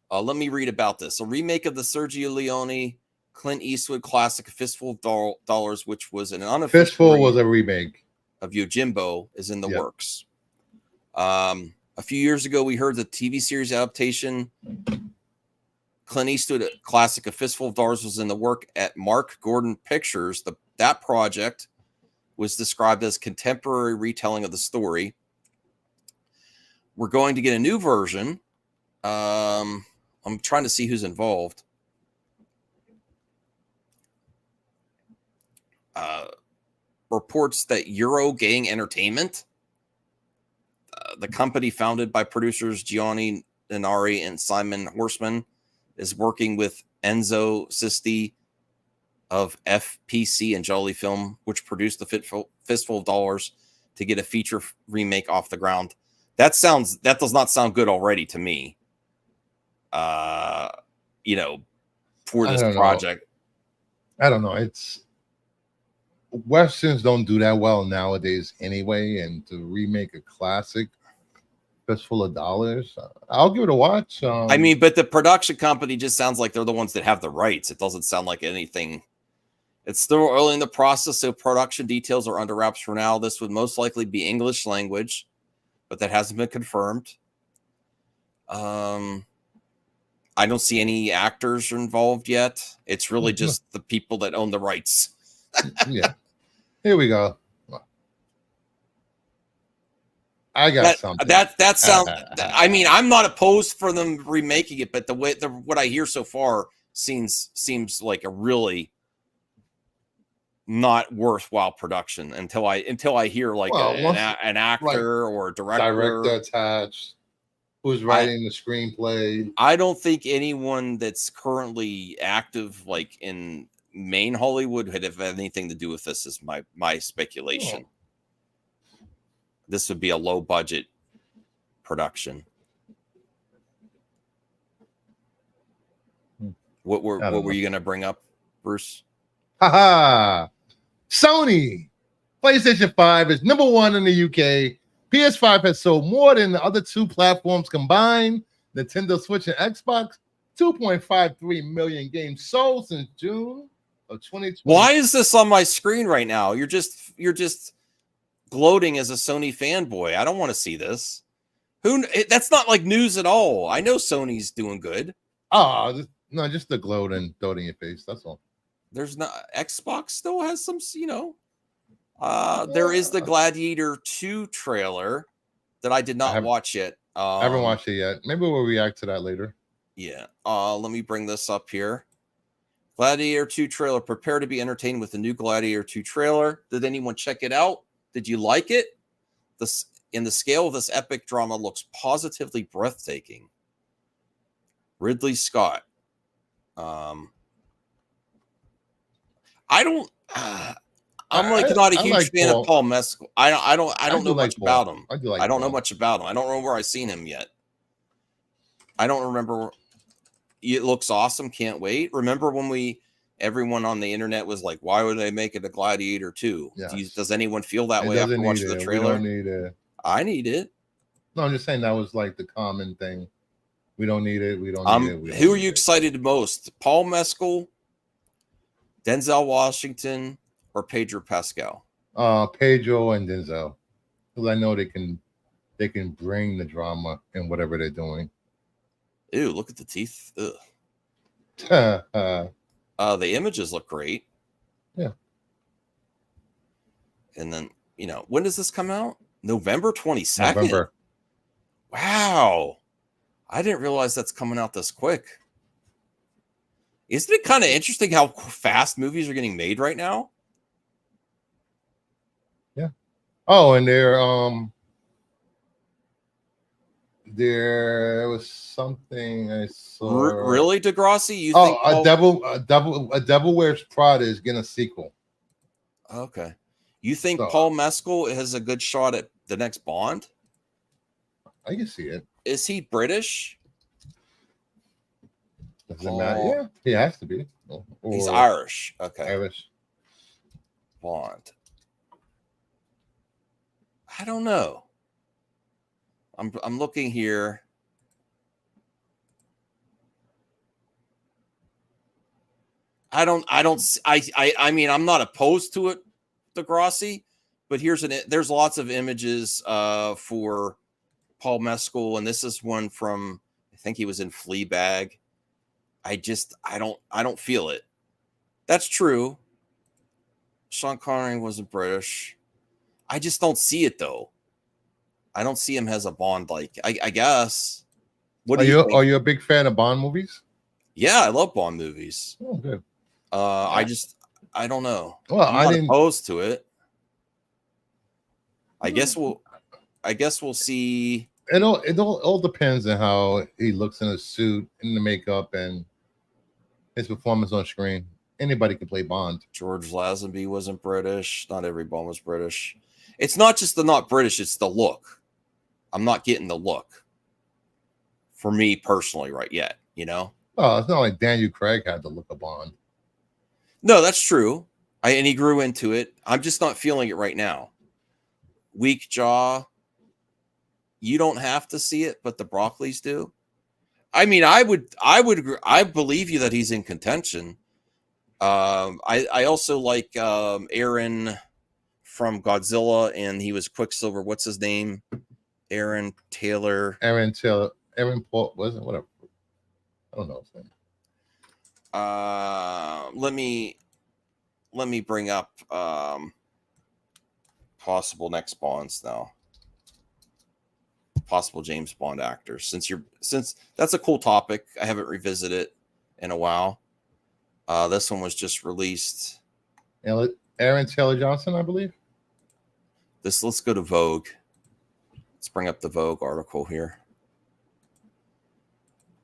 Let me read about this. A remake of the Sergio Leone Clint Eastwood classic, A Fistful of Dollars, which was an unofficial Fistful was a remake of Yojimbo, is in the works. A few years ago, we heard the TV series adaptation. Clint Eastwood classic, A Fistful of Dollars, was in the work at Mark Gordon Pictures. That project was described as contemporary retelling of the story. We're going to get a new version. I'm trying to see who's involved. Reports that Euro Gang Entertainment, the company founded by producers Gianni Nannari and Simon Horseman, is working with Enzo Sisti of FPC and Jolly Film, which produced the Fistful of Dollars, to get a feature remake off the ground. That does not sound good already to me. For this project. I don't know. It's Westerns don't do that well nowadays anyway, and to remake a classic Fistful of Dollars, I'll give it a watch. But the production company just sounds like they're the ones that have the rights. It doesn't sound like anything. It's still early in the process, so production details are under wraps for now. This would most likely be English language, but that hasn't been confirmed. I don't see any actors involved yet. It's really just the people that own the rights. Yeah. Here we go. I got something. That sounds. I'm not opposed for them remaking it, but what I hear so far seems like a really not worthwhile production until I hear like an actor or a director attached who's writing the screenplay. I don't think anyone that's currently active like in main Hollywood would have anything to do with this. Is my speculation. This would be a low budget production. What were you going to bring up, Bruce? Haha. Sony PlayStation 5 is number 1 in the UK. PS5 has sold more than the other two platforms combined. Nintendo Switch and Xbox, 2.53 million games sold since June of 2020. Why is this on my screen right now? You're just gloating as a Sony fanboy. I don't want to see this. That's not like news at all. I know Sony's doing good. No, just the gloat and throw it in your face. That's all. There's not Xbox still has some, there is the Gladiator 2 trailer that I did not watch yet. I haven't watched it yet. Maybe we'll react to that later. Yeah. Let me bring this up here. Gladiator 2 trailer. Prepare to be entertained with the new Gladiator 2 trailer. Did anyone check it out? Did you like it? In the scale of this epic drama looks positively breathtaking. Ridley Scott. I'm not a huge fan of Paul Mescal. I don't know much about him. I don't know much about him. I don't know where I've seen him yet. I don't remember. It looks awesome. Can't wait. Remember when everyone on the internet was like, why would they make it a Gladiator 2? Yes. Does anyone feel that way after watching the trailer? We don't need it. I need it. No, I'm just saying that was like the common thing. We don't need it. We don't need it. Who are you excited most? Paul Mescal, Denzel Washington, or Pedro Pascal? Pedro and Denzel. Because I know they can bring the drama in whatever they're doing. Ew, look at the teeth. Ugh. The images look great. Yeah. And then, when does this come out? November 22nd? November. Wow. I didn't realize that's coming out this quick. Isn't it kind of interesting how fast movies are getting made right now? Yeah. Oh, and there was something I saw. Really, Degrassi? You think a Devil Wears Prada is getting a sequel. Okay. You think Paul Mescal has a good shot at the next Bond? I can see it. Is he British? Does it matter? Yeah, he has to be. He's Irish. Okay. Irish. Bond. I don't know. I'm looking here. I mean, I'm not opposed to it, Degrassi, but there's lots of images for Paul Mescal, and this is one from, I think he was in Fleabag. I don't feel it. That's true. Sean Connery wasn't British. I just don't see it though. I don't see him as a Bond I guess. What are you a big fan of Bond movies? Yeah, I love Bond movies. Oh, good. I don't know. Well, I'm not opposed to it. I guess we'll see. It all depends on how he looks in a suit, in the makeup, and his performance on screen. Anybody can play Bond. George Lazenby wasn't British. Not every Bond was British. It's not just the not British, it's the look. I'm not getting the look for me personally right yet, Oh, it's not like Daniel Craig had the look of Bond. No, that's true. And he grew into it. I'm just not feeling it right now. Weak jaw. You don't have to see it, but the Broccoli's do. I mean, I would agree. I believe you that he's in contention. I also like Aaron from Godzilla, and he was Quicksilver. What's his name? Aaron Paul wasn't whatever. I don't know his name. Let me bring up possible next Bonds now. Possible James Bond actors. Since that's a cool topic. I haven't revisited it in a while. This one was just released. Aaron Taylor Johnson, I believe. Let's go to Vogue. Let's bring up the Vogue article here.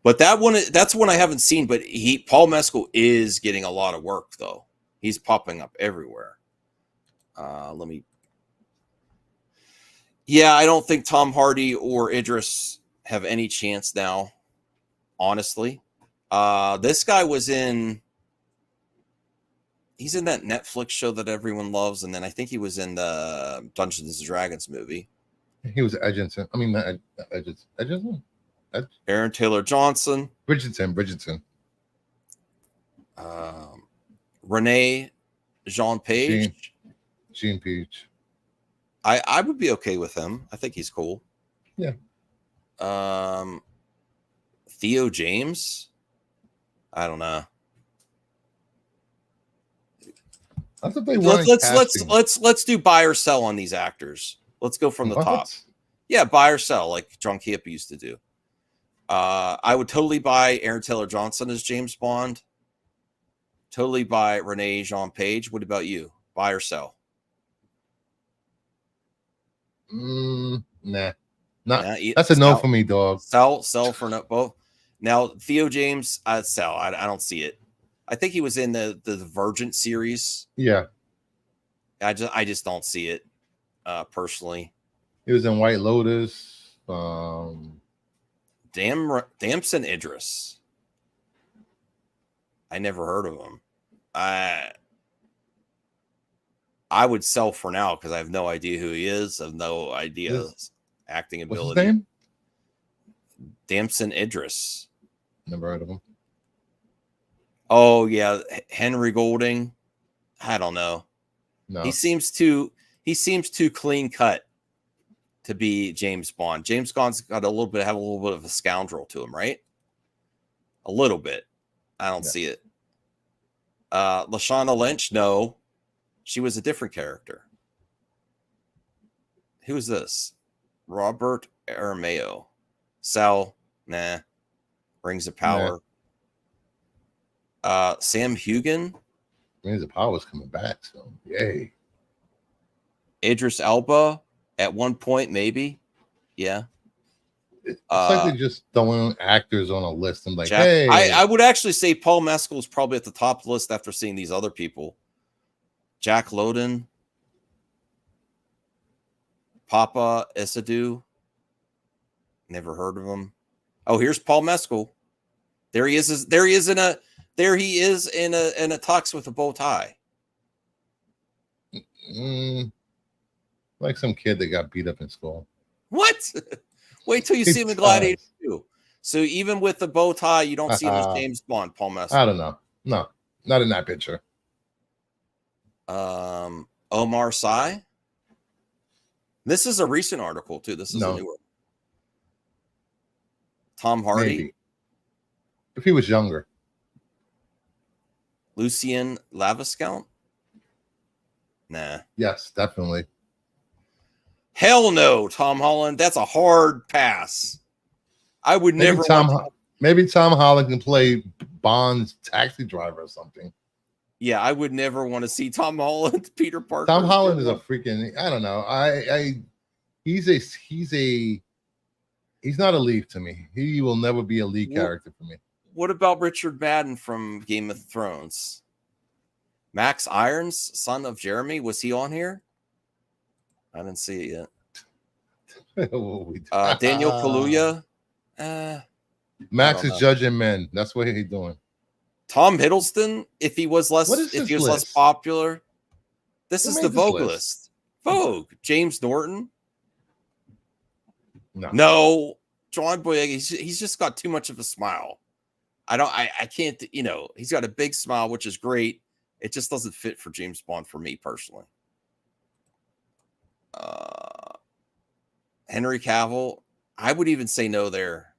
But that's one I haven't seen, but Paul Mescal is getting a lot of work though. He's popping up everywhere. Yeah, I don't think Tom Hardy or Idris have any chance now, honestly. This guy he's in that Netflix show that everyone loves, and then I think he was in the Dungeons and Dragons movie. He was Edgerton. I mean, not Edgerton. Aaron Taylor Johnson. Bridgerton. Renee Jean Page. Jean Page. I would be okay with him. I think he's cool. Yeah. Theo James. I don't know. That's what they let's do buy or sell on these actors. Let's go from the top. Yeah, buy or sell, like John Camp used to do. I would totally buy Aaron Taylor Johnson as James Bond. Totally buy Renee Jean Page. What about you? Buy or sell? Nah. That's a no for me, dog. Sell for no both. Now Theo James, I'd sell. I don't see it. I think he was in the Divergent series. Yeah. I just don't see it personally. He was in White Lotus. Damson Idris. I never heard of him. I would sell for now because I have no idea who he is. I have no idea his acting ability. What's his name? Damson Idris. Never heard of him. Oh yeah, Henry Golding. I don't know. No. He seems too clean cut to be James Bond. James Bond's got a little bit of a scoundrel to him, right? A little bit. I don't see it. Lashana Lynch, no. She was a different character. Who is this? Robert Aramayo. Sal, nah. Rings of Power. Nah. Sam Hugan. Rings of Power is coming back, so yay. Idris Elba at one point, maybe. Yeah. It's like they're just throwing actors on a list and like, Jack, hey. I would actually say Paul Mescal is probably at the top of the list after seeing these other people. Jack Lowden, Papa Esadu. Never heard of him. Oh, here's Paul Mescal. There he is. There he is in a tux with a bow tie. Like some kid that got beat up in school. What? Wait till you see him in Gladiator 2. So even with the bow tie, you don't see him as James Bond, Paul Mescal. I don't know. No, not in that picture. Omar Sy. This is a recent article too. This is a new one. Tom Hardy. Maybe. If he was younger. Lucien Laviscount. Nah. Yes, definitely. Hell no, Tom Holland. That's a hard pass. I would maybe never. Maybe Tom Holland can play Bond's taxi driver or something. Yeah, I would never want to see Tom Holland, Peter Parker. Tom Holland is a freaking. I don't know. He's not a lead to me. He will never be a lead character for me. What about Richard Madden from Game of Thrones? Max Irons, son of Jeremy, was he on here? I didn't see it yet. Daniel Kaluuya. Max is judging men. That's what he's doing. Tom Hiddleston, if he was less less popular. This is the Vogue list. Vogue. James Norton. No. John Boyega, he's just got too much of a smile. I can't, he's got a big smile, which is great. It just doesn't fit for James Bond for me personally. Henry Cavill, I would even say no there.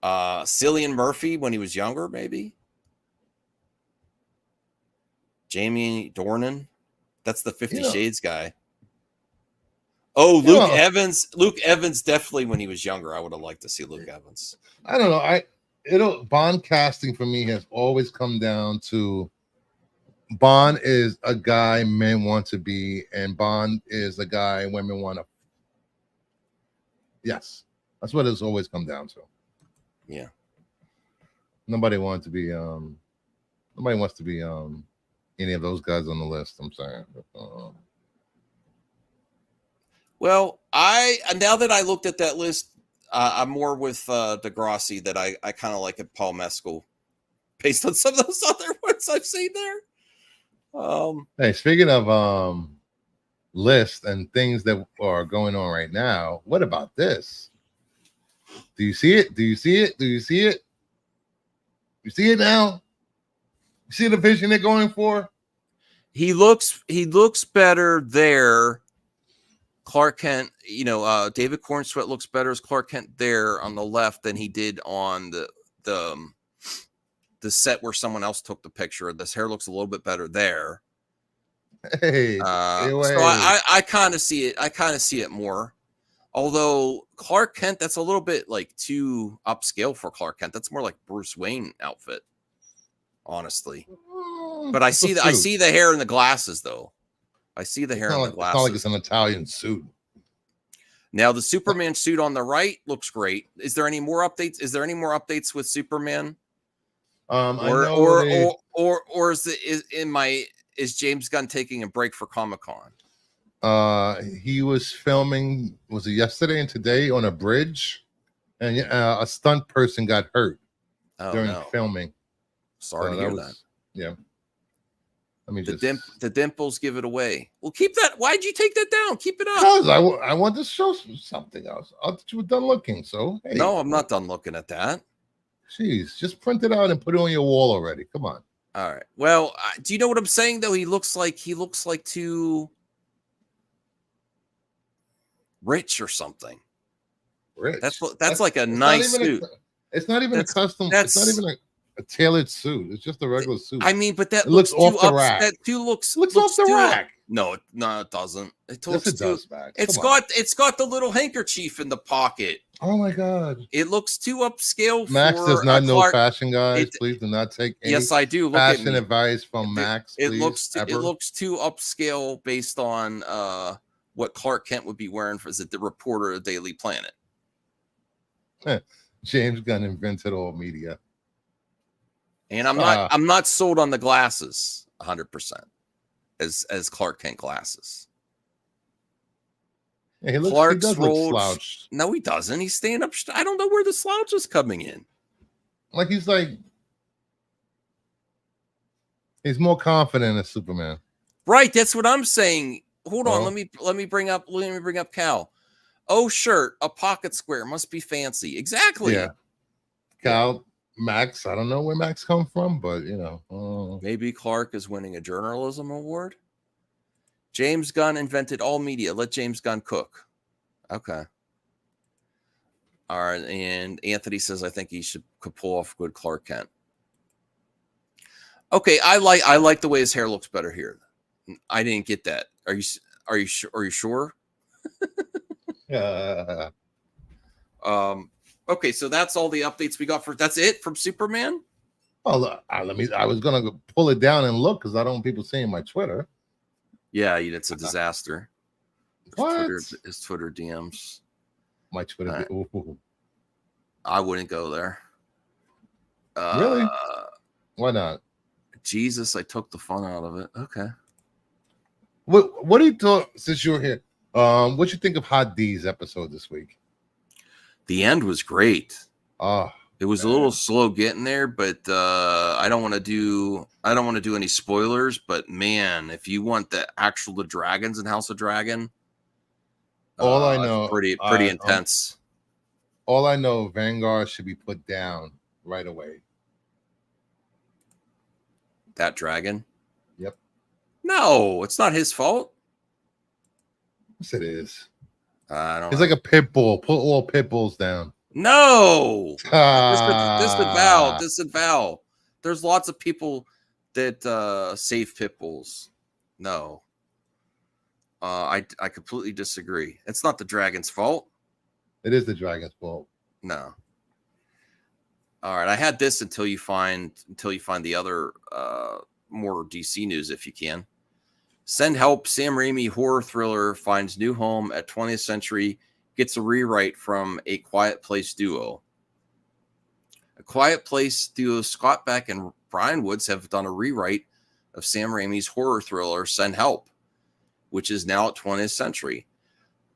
Cillian Murphy when he was younger, maybe. Jamie Dornan, that's the 50 Shades guy. Oh, Luke Evans. Luke Evans, definitely when he was younger. I would have liked to see Luke Evans. I don't know. Bond casting for me has always come down to Bond is a guy men want to be, and Bond is a guy women want to. Yes, that's what it's always come down to. Yeah. Nobody wants to be. Nobody wants to be any of those guys on the list. I'm saying. Well, now that I looked at that list, I'm more with Degrassi that I kind of like it, Paul Mescal, based on some of those other ones I've seen there. Hey, speaking of lists and things that are going on right now, what about this? Do you see it? Do you see it? Do you see it? You see it now? You see the vision they're going for? He looks better there. Clark Kent, David Cornsweet looks better as Clark Kent there on the left than he did on the set where someone else took the picture. This hair looks a little bit better there. Hey, so I kind of see it. I kind of see it more. Although Clark Kent, that's a little bit like too upscale for Clark Kent. That's more like Bruce Wayne outfit, honestly. But I see the hair and the glasses though. I see the hair and the glasses. It's not like it's an Italian suit. Now the Superman suit on the right looks great. Is there any more updates? Is there any more updates with Superman? Or is James Gunn taking a break for Comic-Con? He was filming, was it yesterday and today, on a bridge, and a stunt person got hurt during filming. Sorry to hear that. Yeah. Let me the dimples give it away. Well, keep that. Why'd you take that down? Keep it up. Because I want to show something else. I thought you were done looking. So hey, no, I'm not done looking at that. Jeez, just print it out and put it on your wall already. Come on. All right. Well, do you know what I'm saying though? He looks like too rich or something. Rich. That's like a nice suit. It's not even a custom. It's not even a tailored suit. It's just a regular suit. I mean, but that looks off the rack. That too looks off the rack. No, it doesn't. It does, Max. It's got the little handkerchief in the pocket. Oh my god! It looks too upscale. Max does not know fashion, guys. Please do not take any yes, I do. Fashion advice from Max. It looks too upscale based on what Clark Kent would be wearing for the reporter of Daily Planet. James Gunn invented all media. And I'm not sold on the glasses 100% as Clark Kent glasses. Yeah, he does look slouched. No, he doesn't. He's staying up. I don't know where the slouch is coming in. He's more confident as Superman. Right, that's what I'm saying. Hold on, Well, let me bring up Cal. Oh, shirt, a pocket square, must be fancy. Exactly. Yeah. Cal, Max, I don't know where Max come from, but you know. Maybe Clark is winning a journalism award. James Gunn invented all media. Let James Gunn cook. Okay. All right, and Anthony says I think he could pull off good Clark Kent. Okay, I like the way his hair looks better here. I didn't get that. Are you sure? Okay, so that's all the updates we got that's it from Superman. Oh, I was gonna pull it down and look because I don't want people seeing my Twitter. Yeah, it's a disaster. What? His Twitter DMs. My Twitter. I wouldn't go there. Really? Why not? Jesus, I took the fun out of it. Okay. What do you thought since you're here? What you think of Hot D's episode this week? The end was great. It was man. A little slow getting there, but I don't want to do any spoilers. But man, if you want the dragons in House of Dragon, all I know, pretty intense. All I know, Vanguard should be put down right away. That dragon? Yep. No, it's not his fault. Yes, it is. I don't. It's like a pit bull. Put all pit bulls down. No. Disavow. There's lots of people that save pit bulls. No. I completely disagree. It's not the dragon's fault. It is the dragon's fault. No. All right, I had this until you find the other more DC news if you can. Send help. Sam Raimi horror thriller finds new home at 20th Century, gets a rewrite from A Quiet Place duo. A Quiet Place duo Scott Beck and Brian Woods have done a rewrite of Sam Raimi's horror thriller Send Help, which is now at 20th Century.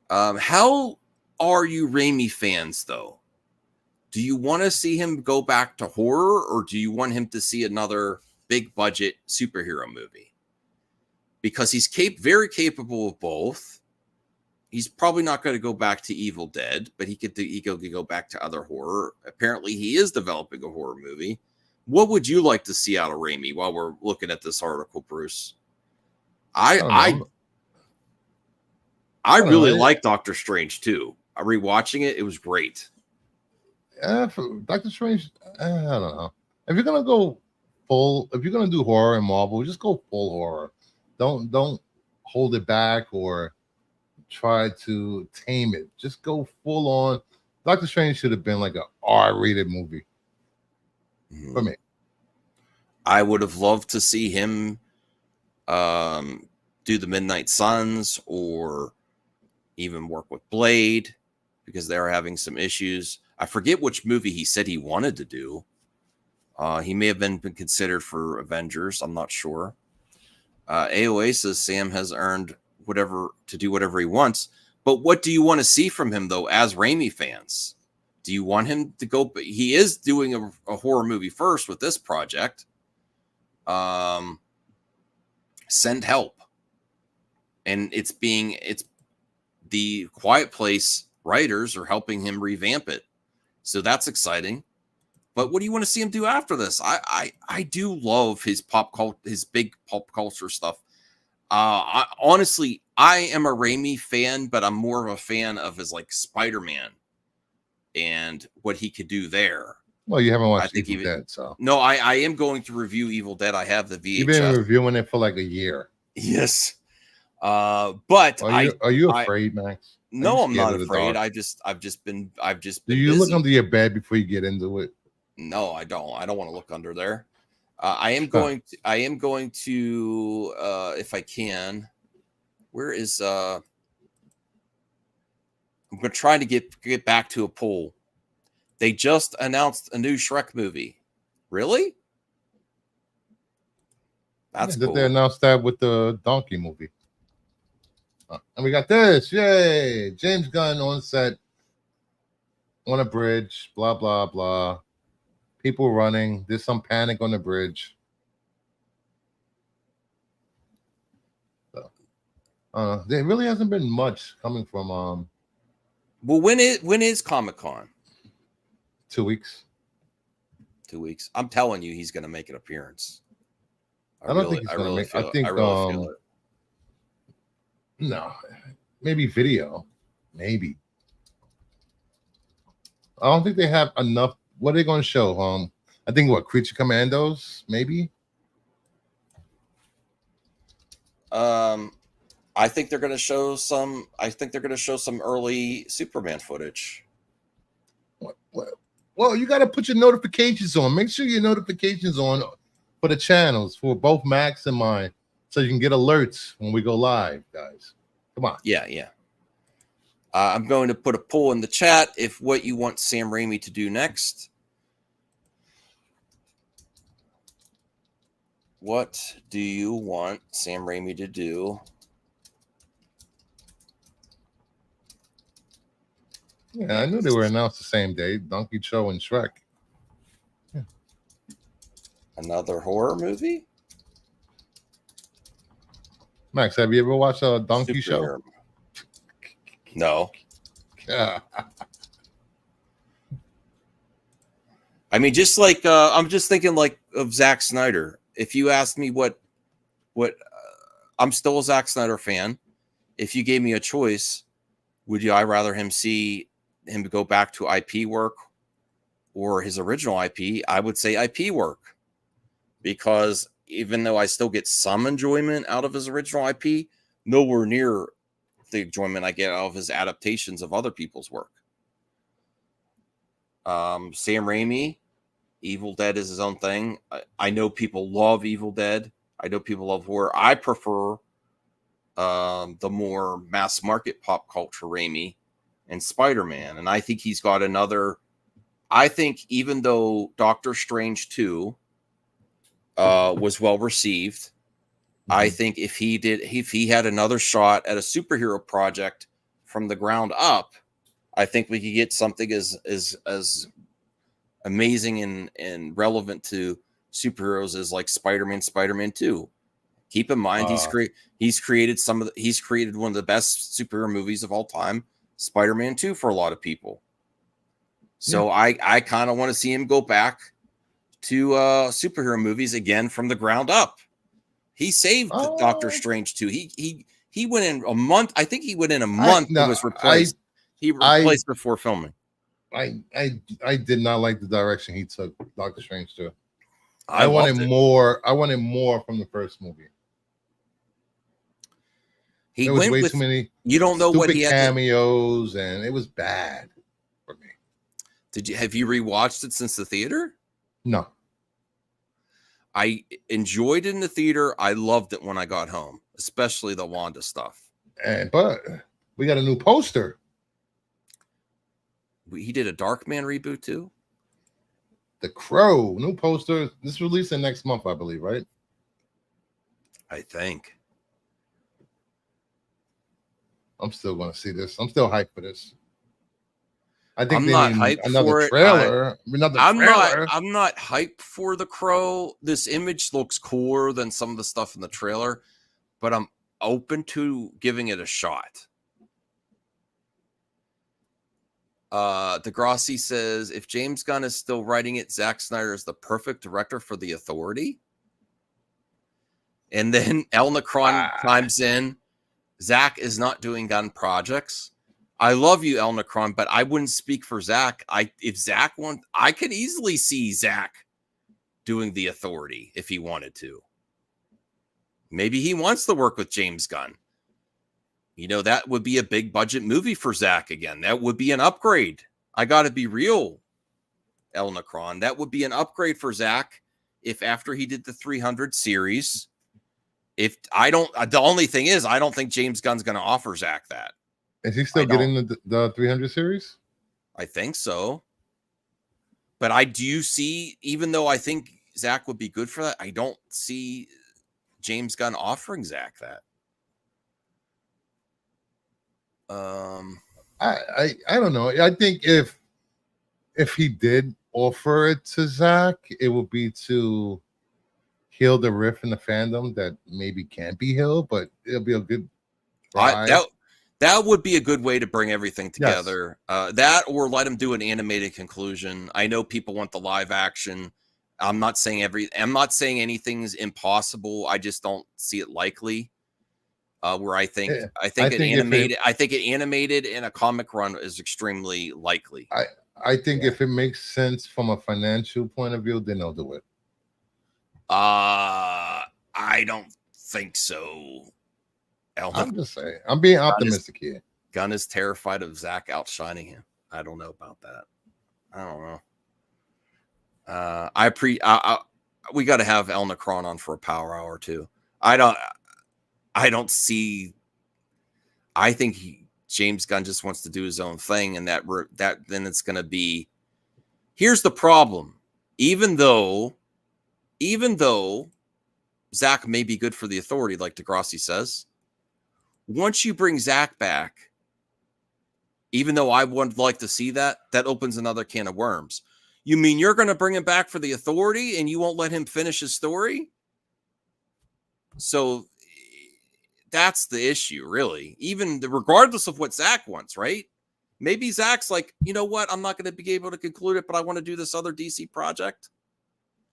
How are you Raimi fans, though? Do you want to see him go back to horror, or do you want him to see another big budget superhero movie? Because he's very capable of both. He's probably not going to go back to Evil Dead, but he could go back to other horror. Apparently, he is developing a horror movie. What would you like to see out of Raimi while we're looking at this article, Bruce? I really like Doctor Strange too. Rewatching it, it was great. For Doctor Strange, I don't know. If you're gonna do horror in Marvel, just go full horror. Don't hold it back or try to tame it. Just go full on. Doctor Strange should have been like an R-rated movie for me. I would have loved to see him do the Midnight Suns or even work with Blade because they were having some issues. I forget which movie he said he wanted to do. He may have been considered for Avengers. I'm not sure. AOA says Sam has earned whatever he wants. But what do you want to see from him though, as Raimi fans? Do you want him to go? He is doing a horror movie first with this project. Send Help, and it's the Quiet Place writers are helping him revamp it, so that's exciting. But what do you want to see him do after this? I do love his his big pop culture stuff. Honestly, I am a Raimi fan, but I'm more of a fan of his like Spider-Man and what he could do there. Well, you haven't watched Evil Dead, so no, I am going to review Evil Dead. I have the VHS. You've been reviewing it for like a year. Yes, but are you afraid, Max? No, I'm not afraid. I've just been. Do you look under your bed before you get into it? No, I don't. I don't want to look under there. I am going to. If I can. Where is? I'm going to try to get back to a poll. They just announced a new Shrek movie. Really? That's cool. They announced that with the Donkey movie. And we got this. Yay! James Gunn on set, on a bridge, blah, blah, blah. People running. There's some panic on the bridge. So, there really hasn't been much coming from... Well, when is Comic-Con? 2 weeks. 2 weeks. I'm telling you, he's going to make an appearance. I don't think he's going to make. I think feel it. No, maybe video, maybe. I don't think they have enough. What are they going to show? I think Creature Commandos, maybe. I think they're going to show some. I think they're going to show some early Superman footage. What? Well, you got to put your notifications on. Make sure your notifications on for the channels for both Max and mine, so you can get alerts when we go live, guys. Come on. Yeah. I'm going to put a poll in the chat if what you want Sam Raimi to do next. What do you want Sam Raimi to do? Yeah, I knew they were announced the same day. Donkey Show and Shrek. Yeah. Another horror movie? Max, have you ever watched a Donkey Show? No. Yeah. I mean, just like I'm just thinking like of Zack Snyder. If you asked me what I'm still a Zack Snyder fan. If you gave me a choice, I rather see him go back to IP work or his original IP? I would say IP work, because even though I still get some enjoyment out of his original IP, nowhere near the enjoyment I get out of his adaptations of other people's work. Sam Raimi, Evil Dead is his own thing. I know people love Evil Dead. I know people love horror. I prefer the more mass market pop culture Raimi and Spider-Man. And I think he's got another. I think even though Doctor Strange 2 was well received, I think if he had another shot at a superhero project from the ground up, I think we could get something as amazing and relevant to superheroes as like Spider-Man 2. Keep in mind he's created one of the best superhero movies of all time, Spider-Man 2, for a lot of people. So yeah. I kind of want to see him go back to superhero movies again from the ground up. He saved Doctor Strange 2. He went in a month. I think he went in a month. He was replaced. He replaced before filming. I did not like the direction he took Doctor Strange 2. I wanted more. I wanted more from the first movie. He went way with too many. You don't know what he had cameos, and it was bad for me. Have you rewatched it since the theater? No. I enjoyed it in the theater. I loved it when I got home, especially the Wanda stuff. But we got a new poster. He did a Darkman reboot too. The Crow, new poster. This releasing next month, I believe, right? I think. I'm still going to see this. I'm still hyped for this. I think I'm they not need hyped another for it. trailer. I'm not hyped for the Crow. This image looks cooler than some of the stuff in the trailer, but I'm open to giving it a shot. Degrassi says, if James Gunn is still writing it, Zack Snyder is the perfect director for The Authority. And then El Necron chimes in, Zack is not doing Gunn projects. I love you, El Necron, but I wouldn't speak for Zack. If Zack wants, I could easily see Zack doing The Authority if he wanted to. Maybe he wants to work with James Gunn. You know, that would be a big budget movie for Zack again. That would be an upgrade. I got to be real, El Necron. That would be an upgrade for Zack if after he did the 300 series. The only thing is, I don't think James Gunn's going to offer Zack that. Is he still getting the 300 series? I think so. But I do see, even though I think Zack would be good for that, I don't see James Gunn offering Zack that. I don't know. I think if he did offer it to Zack, it would be to heal the rift in the fandom that maybe can't be healed, but it'll be a good ride. That would be a good way to bring everything together. Yes. That, or let him do an animated conclusion. I know people want the live action. I'm not saying anything's impossible. I just don't see it likely. Where I think an animated in a comic run is extremely likely. I think if it makes sense from a financial point of view, then they'll do it. I don't think so. I'm just saying. I'm being optimistic here. Gunn is terrified of Zack outshining him. I don't know about that. I don't know. We got to have El Necron on for a power hour too. I don't see. I think James Gunn just wants to do his own thing, and that then it's going to be. Here's the problem. Even though Zack may be good for the Authority, like Degrassi says, once you bring Zack back, even though I would like to see that opens another can of worms. You mean you're going to bring him back for the Authority and you won't let him finish his story? So that's the issue, really. Even regardless of what Zack wants, right? Maybe Zack's like, you know what? I'm not going to be able to conclude it, but I want to do this other DC project.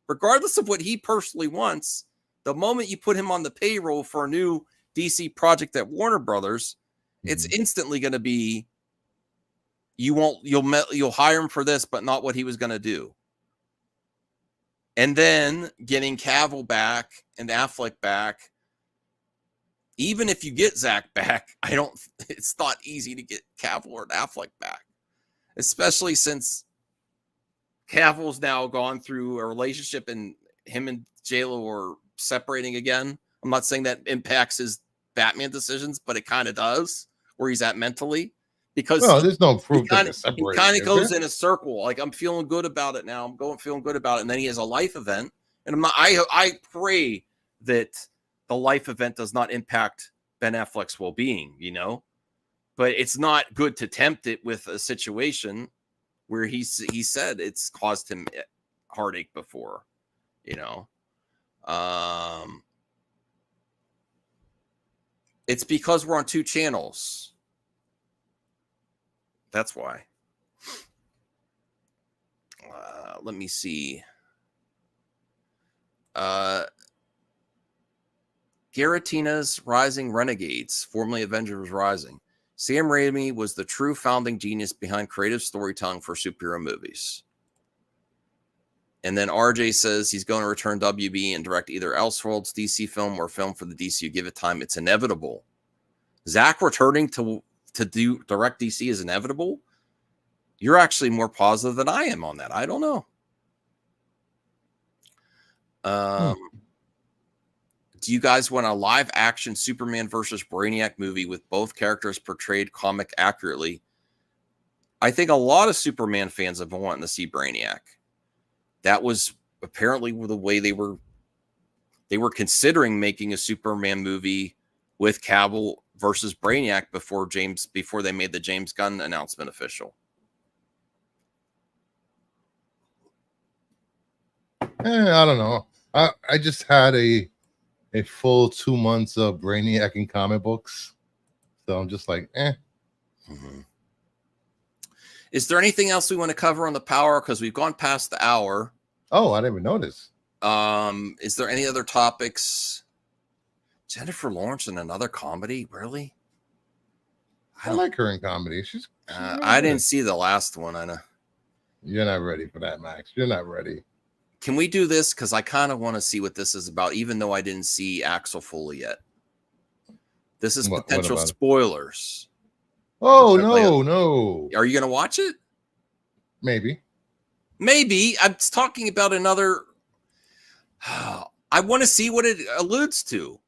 Regardless of what he personally wants, the moment you put him on the payroll for a new DC project at Warner Brothers, it's instantly going to be you'll hire him for this, but not what he was going to do. And then getting Cavill back and Affleck back, even if you get Zack back, it's not easy to get Cavill or Affleck back, especially since Cavill's now gone through a relationship and him and J-Lo are separating again. I'm not saying that impacts his Batman decisions, but it kind of does, where he's at mentally. Because there's no proof that they're separating. He kind of goes in a circle. Like, I'm feeling good about it now. Feeling good about it. And then he has a life event. And I pray that the life event does not impact Ben Affleck's well-being, but it's not good to tempt it with a situation where he said it's caused him heartache before, It's because we're on two channels. That's why. Let me see. Garatina's Rising Renegades, formerly Avengers Rising. Sam Raimi was the true founding genius behind creative storytelling for superhero movies. And then RJ says he's going to return WB and direct either Elseworlds DC film or film for the DCU. Give it time. It's inevitable. Zack returning to direct DC is inevitable. You're actually more positive than I am on that. I don't know. Do you guys want a live action Superman versus Brainiac movie with both characters portrayed comic accurately? I think a lot of Superman fans have been wanting to see Brainiac. That was apparently the way they were considering making a Superman movie with Cavill versus Brainiac before they made the James Gunn announcement official. I don't know. I just had a full 2 months of Brainiac in comic books, so I'm just like, Mm-hmm. Is there anything else we want to cover on the Power? Because we've gone past the hour. Oh, I didn't even notice. Is there any other topics? Jennifer Lawrence in another comedy? Really? I like her in comedy. She's really I didn't see the last one. I know. You're not ready for that, Max. You're not ready. Can we do this? Because I kind of want to see what this is about, even though I didn't see Axel Foley yet. This is potential spoilers. Oh, no. Are you going to watch it? Maybe. I'm talking about another. I want to see what it alludes to.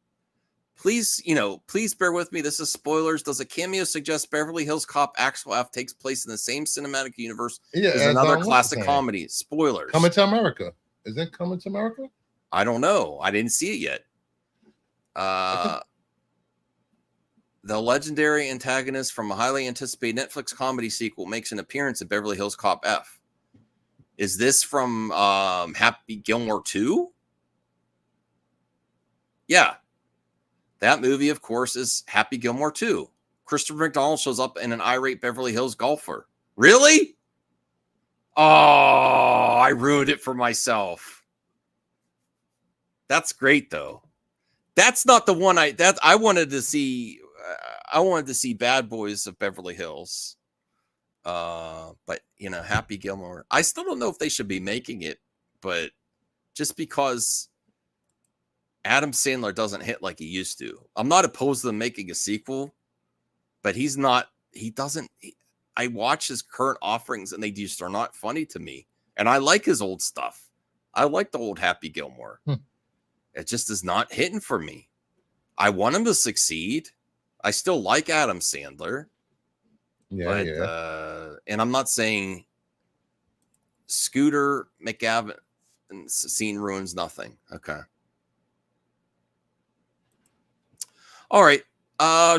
Please, please bear with me. This is spoilers. Does a cameo suggest Beverly Hills Cop Axel F takes place in the same cinematic universe as another classic comedy? Spoilers. Coming to America. Is it Coming to America? I don't know. I didn't see it yet. The legendary antagonist from a highly anticipated Netflix comedy sequel makes an appearance in Beverly Hills Cop F. Is this from Happy Gilmore 2? Yeah. That movie, of course, is Happy Gilmore 2. Christopher McDonald shows up in an irate Beverly Hills golfer. Really? Oh, I ruined it for myself. That's great, though. That's not the one I wanted to see. I wanted to see Bad Boys of Beverly Hills. But, Happy Gilmore. I still don't know if they should be making it, but just because Adam Sandler doesn't hit like he used to. I'm not opposed to them making a sequel, but I watch his current offerings and they just are not funny to me. And I like his old stuff. I like the old Happy Gilmore. It just is not hitting for me. I want him to succeed. I still like Adam Sandler. And I'm not saying Scooter McGavin scene ruins nothing. Okay. All right.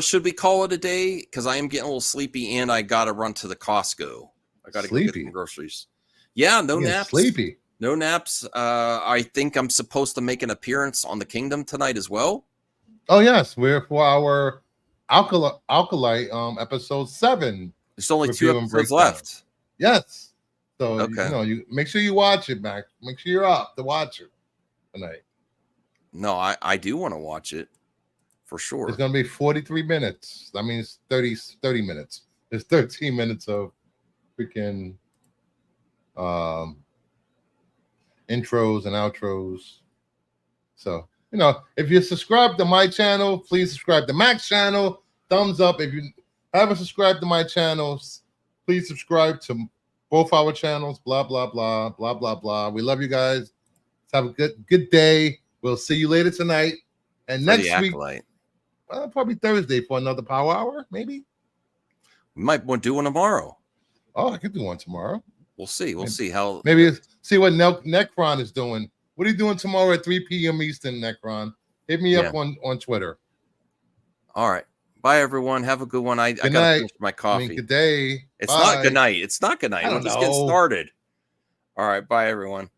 Should we call it a day? Because I am getting a little sleepy and I got to run to the Costco. I got to go get some groceries. Yeah, no naps. Sleepy. No naps. I think I'm supposed to make an appearance on the Kingdom tonight as well. Oh, yes. We're for our Acolyte episode 7. There's only 2 episodes left. Yes. So, you make sure you watch it, Max. Make sure you're up to watch it tonight. No, I do want to watch it. For sure. It's going to be 43 minutes. That means 30 minutes. There's 13 minutes of freaking intros and outros. So, if you subscribe to my channel, please subscribe to Mac's channel. Thumbs up. If you haven't subscribed to my channels, please subscribe to both our channels. Blah, blah, blah, blah, blah, blah. We love you guys. Have a good day. We'll see you later tonight. And next week, probably Thursday for another Power Hour, maybe. We might want to do one tomorrow. Oh, I could do one tomorrow. We'll see. We'll see how. Maybe see what Necron is doing. What are you doing tomorrow at 3 p.m. Eastern, Necron? Hit me up on Twitter. All right. Bye, everyone. Have a good one. I got to finish my coffee. Good day. It's not good night. It's not good night. We're just getting started. All right. Bye, everyone.